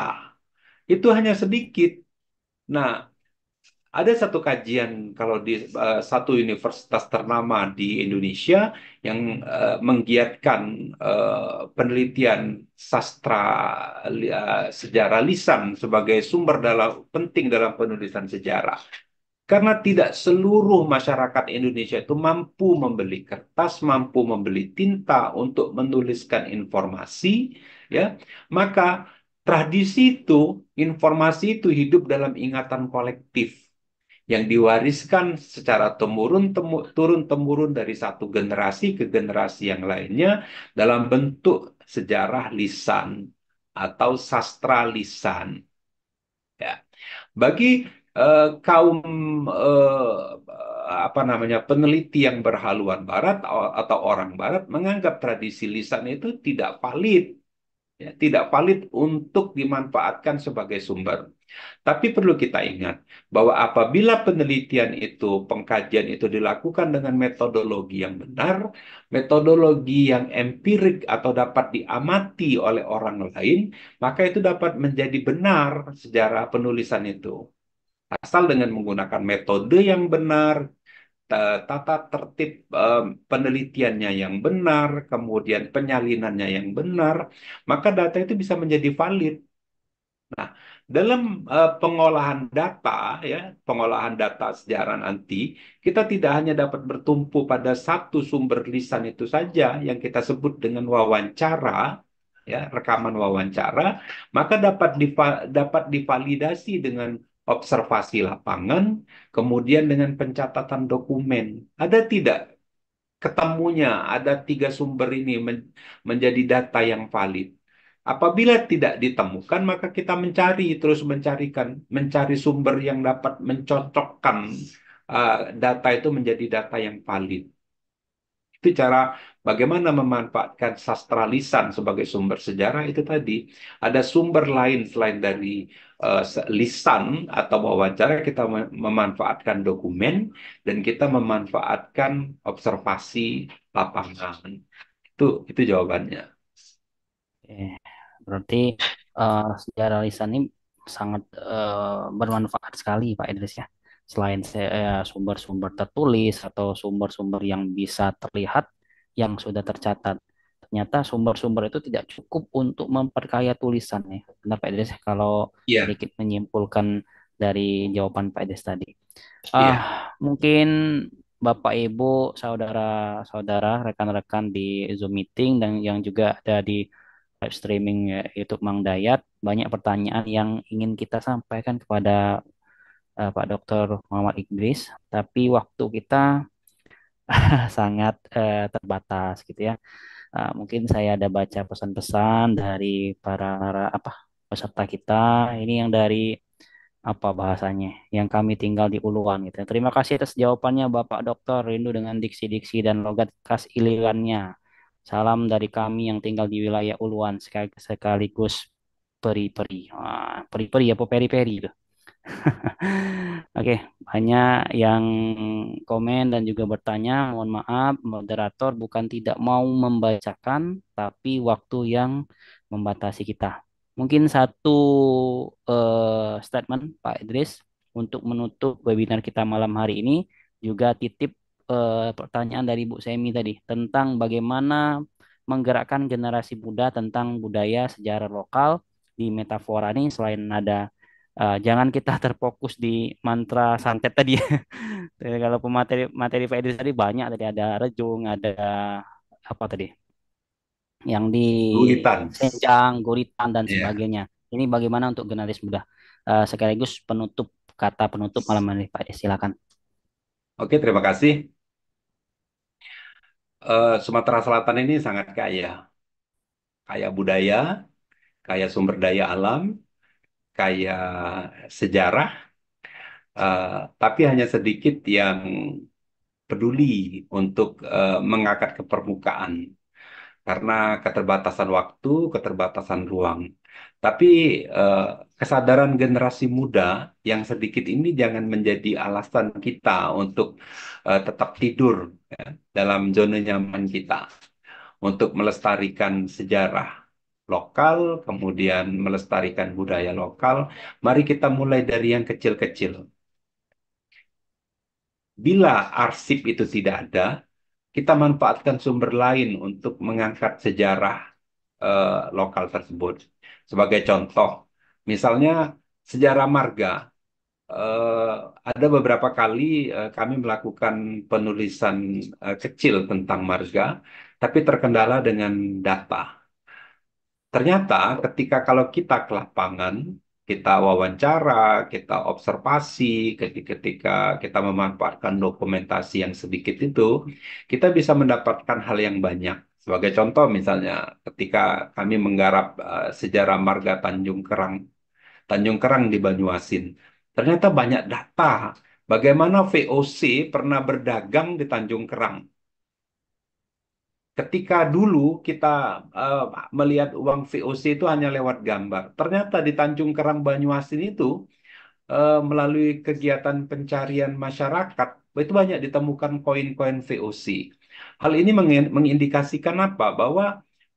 Itu hanya sedikit. Nah, ada satu kajian kalau di satu universitas ternama di Indonesia yang menggiatkan penelitian sastra sejarah lisan sebagai sumber penting dalam penulisan sejarah. Karena tidak seluruh masyarakat Indonesia itu mampu membeli kertas, mampu membeli tinta untuk menuliskan informasi, ya, maka tradisi itu, informasi itu hidup dalam ingatan kolektif yang diwariskan secara turun temurun dari satu generasi ke generasi yang lainnya dalam bentuk sejarah lisan. atau sastra lisan. Ya. Bagi kaum apa namanya peneliti yang berhaluan barat atau orang barat menganggap tradisi lisan itu tidak valid, ya, tidak valid untuk dimanfaatkan sebagai sumber. Tapi perlu kita ingat bahwa apabila penelitian itu, pengkajian itu dilakukan dengan metodologi yang benar, metodologi yang empirik atau dapat diamati oleh orang lain, maka itu dapat menjadi benar sejarah penulisan itu. Asal dengan menggunakan metode yang benar, tata tertib penelitiannya yang benar, kemudian penyalinannya yang benar, maka data itu bisa menjadi valid. Nah, dalam pengolahan data, ya, pengolahan data sejarah nanti, kita tidak hanya dapat bertumpu pada satu sumber lisan itu saja yang kita sebut dengan wawancara, ya, rekaman wawancara, maka dapat divalidasi dengan observasi lapangan, kemudian dengan pencatatan dokumen. Ada tidak ketemunya ada tiga sumber ini menjadi data yang valid. Apabila tidak ditemukan, maka kita terus mencari sumber yang dapat mencocokkan data itu menjadi data yang valid. Itu cara bagaimana memanfaatkan sastra lisan sebagai sumber sejarah itu tadi. Ada sumber lain selain dari lisan atau wawancara, kita memanfaatkan dokumen dan kita memanfaatkan observasi lapangan. Itu jawabannya. Eh, Berarti sejarah lisan ini sangat bermanfaat sekali Pak Idris ya. Selain sumber-sumber tertulis atau sumber-sumber yang bisa terlihat yang sudah tercatat. Ternyata sumber-sumber itu tidak cukup untuk memperkaya tulisan ya. Benar Pak Idris ya, kalau Iya, sedikit menyimpulkan dari jawaban Pak Idris tadi. Ah, iya. mungkin Bapak, Ibu, saudara-saudara, rekan-rekan di Zoom meeting dan yang juga ada di live streaming YouTube Mang Dayat, banyak pertanyaan yang ingin kita sampaikan kepada Pak Dr. Muhammad Idris, tapi waktu kita sangat terbatas gitu ya. Mungkin saya ada baca pesan-pesan dari para peserta kita. Ini yang dari apa bahasanya yang kami tinggal di Uluan gitu. Terima kasih atas jawabannya Bapak Dokter, rindu dengan diksi-diksi dan logat khas Ililannya. Salam dari kami yang tinggal di wilayah Uluan sekaligus peri-peri. Peri-peri apa peri-peri itu. Oke, banyak yang komen dan juga bertanya. Mohon maaf, moderator bukan tidak mau membacakan, tapi waktu yang membatasi kita. Mungkin satu statement Pak Idris untuk menutup webinar kita malam hari ini. Juga titip pertanyaan dari Bu Semi tadi tentang bagaimana menggerakkan generasi muda tentang budaya sejarah lokal di metafora ini selain ada jangan kita terfokus di mantra santet tadi. Kalau pemateri materi Pak Idris tadi banyak tadi ada rejung, ada apa tadi? Yang di Guritan. Senjang, Guritan dan Iya. sebagainya. Ini bagaimana untuk generalis muda? Sekaligus penutup kata penutup malam ini Pak Idris, silakan. Oke, terima kasih. Sumatera Selatan ini sangat kaya, kaya budaya, kaya sumber daya alam, kaya sejarah, tapi hanya sedikit yang peduli untuk mengangkat ke permukaan karena keterbatasan waktu, keterbatasan ruang. Tapi eh, kesadaran generasi muda yang sedikit ini jangan menjadi alasan kita untuk tetap tidur, ya, dalam zona nyaman kita untuk melestarikan sejarah lokal, kemudian melestarikan budaya lokal. Mari kita mulai dari yang kecil-kecil. Bila arsip itu tidak ada, kita manfaatkan sumber lain untuk mengangkat sejarah lokal tersebut. Sebagai contoh, misalnya sejarah marga. Eh, ada beberapa kali kami melakukan penulisan kecil tentang marga, tapi terkendala dengan data. Ternyata ketika kalau kita ke lapangan, kita wawancara, kita observasi, ketika kita memanfaatkan dokumentasi yang sedikit itu, kita bisa mendapatkan hal yang banyak. Sebagai contoh misalnya ketika kami menggarap sejarah Marga Tanjung Kerang di Banyuasin, ternyata banyak data bagaimana VOC pernah berdagang di Tanjung Kerang. Ketika dulu kita eh, melihat uang VOC itu hanya lewat gambar, ternyata di Tanjung Kerang Banyuasin itu melalui kegiatan pencarian masyarakat, itu banyak ditemukan koin-koin VOC. Hal ini mengindikasikan apa? Bahwa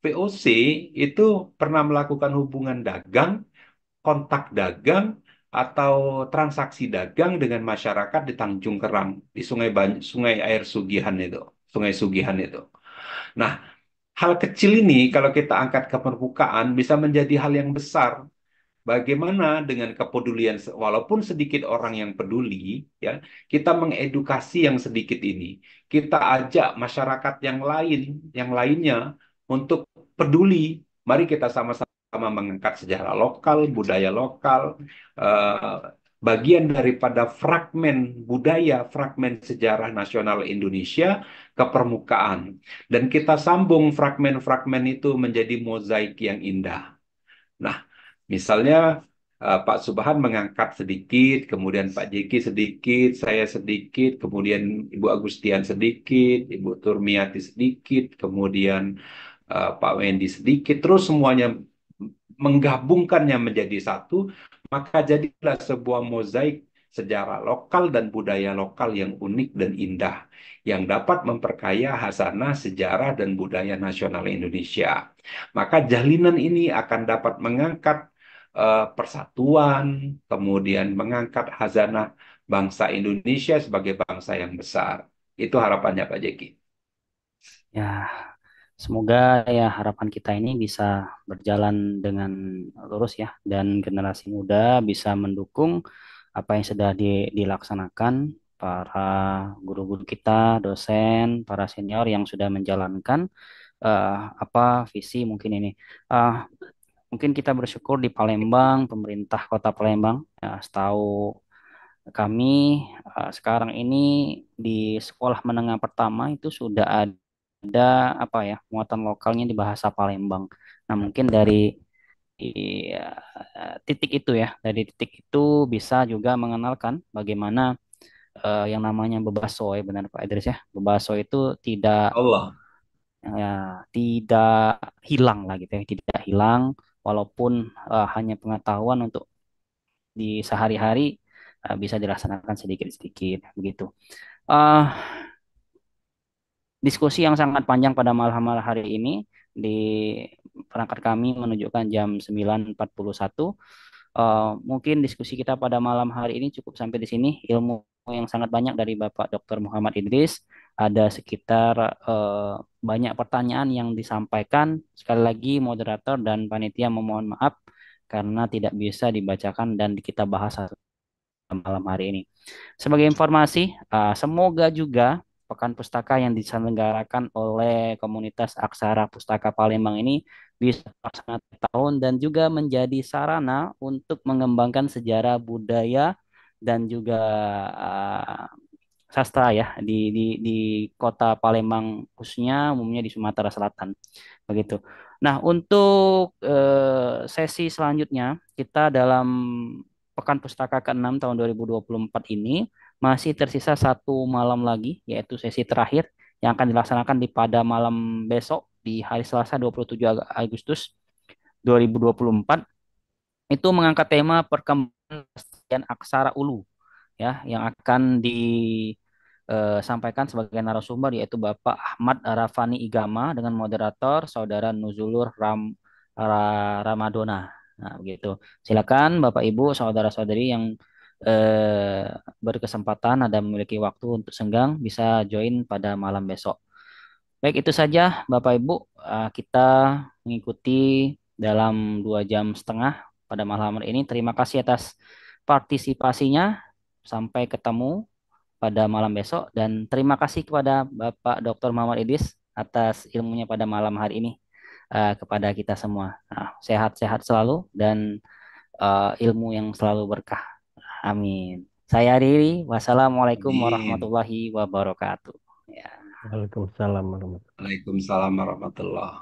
VOC itu pernah melakukan hubungan dagang, kontak dagang, atau transaksi dagang dengan masyarakat di Tanjung Kerang, di Sungai Air Sugihan itu, Sungai Sugihan itu. Nah, hal kecil ini kalau kita angkat ke permukaan bisa menjadi hal yang besar. Bagaimana dengan kepedulian, walaupun sedikit orang yang peduli, ya, kita mengedukasi yang sedikit ini. Kita ajak masyarakat yang lainnya untuk peduli. Mari kita sama-sama mengangkat sejarah lokal, budaya lokal, eh, bagian daripada fragmen budaya, fragmen sejarah nasional Indonesia ke permukaan. Dan kita sambung fragmen-fragmen itu menjadi mozaik yang indah. Nah, misalnya Pak Subhan mengangkat sedikit, kemudian Pak Jeki sedikit, saya sedikit, kemudian Ibu Agustian sedikit, Ibu Turmiati sedikit, kemudian Pak Wendy sedikit, terus semuanya menggabungkannya menjadi satu, maka jadilah sebuah mozaik sejarah lokal dan budaya lokal yang unik dan indah, yang dapat memperkaya hasanah sejarah dan budaya nasional Indonesia. Maka jalinan ini akan dapat mengangkat persatuan, kemudian mengangkat hazanah bangsa Indonesia sebagai bangsa yang besar. Itu harapannya Pak Jeki. Ya, semoga ya harapan kita ini bisa berjalan dengan lurus ya, dan generasi muda bisa mendukung apa yang sudah dilaksanakan para guru-guru kita, dosen, para senior yang sudah menjalankan eh, apa visi mungkin ini. Eh, Mungkin kita bersyukur di Palembang, pemerintah Kota Palembang, ya, setahu kami sekarang ini di sekolah menengah pertama itu sudah ada apa ya muatan lokalnya di bahasa Palembang. Nah, mungkin dari titik itu ya, dari titik itu bisa juga mengenalkan bagaimana yang namanya bebaso ya, benar Pak Idris ya. Bebaso itu Allah. ya, tidak hilang lah gitu ya, tidak hilang walaupun hanya pengetahuan untuk di sehari-hari bisa dilaksanakan sedikit-sedikit begitu. Eh Diskusi yang sangat panjang pada malam hari ini di perangkat kami menunjukkan jam 9:41. Mungkin diskusi kita pada malam hari ini cukup sampai di sini. Ilmu yang sangat banyak dari Bapak Dr. Muhammad Idris. Ada sekitar banyak pertanyaan yang disampaikan. Sekali lagi moderator dan panitia memohon maaf karena tidak bisa dibacakan dan kita bahas malam hari ini. Sebagai informasi, semoga juga Pekan Pustaka yang diselenggarakan oleh komunitas Aksara Pustaka Palembang ini bisa terlaksana tiap tahun dan juga menjadi sarana untuk mengembangkan sejarah budaya dan juga uh, sastra ya di kota Palembang khususnya umumnya di Sumatera Selatan begitu. Nah, untuk sesi selanjutnya kita dalam Pekan Pustaka ke-6 tahun 2024 ini masih tersisa satu malam lagi yaitu sesi terakhir yang akan dilaksanakan di pada malam besok di hari Selasa 27 Agustus 2024 itu mengangkat tema perkembangan dan aksara ulu ya yang akan disampaikan sebagai narasumber yaitu Bapak Ahmad Arafani Igama dengan moderator Saudara Nuzulur Ramadona. Nah, begitu. Silakan Bapak Ibu, saudara-saudari yang eh, berkesempatan ada memiliki waktu untuk senggang bisa join pada malam besok. Baik, itu saja Bapak Ibu. Kita mengikuti dalam 2 jam setengah pada malam hari ini. Terima kasih atas partisipasinya. Sampai ketemu pada malam besok dan terima kasih kepada Bapak Dr. Muhammad Idris atas ilmunya pada malam hari ini kepada kita semua. Nah, sehat-sehat selalu dan ilmu yang selalu berkah. Amin. Saya Riri. Wassalamualaikum Amin. warahmatullahi wabarakatuh. Ya. Waalaikumsalam warahmatullahi Waalaikumsalam warahmatullahi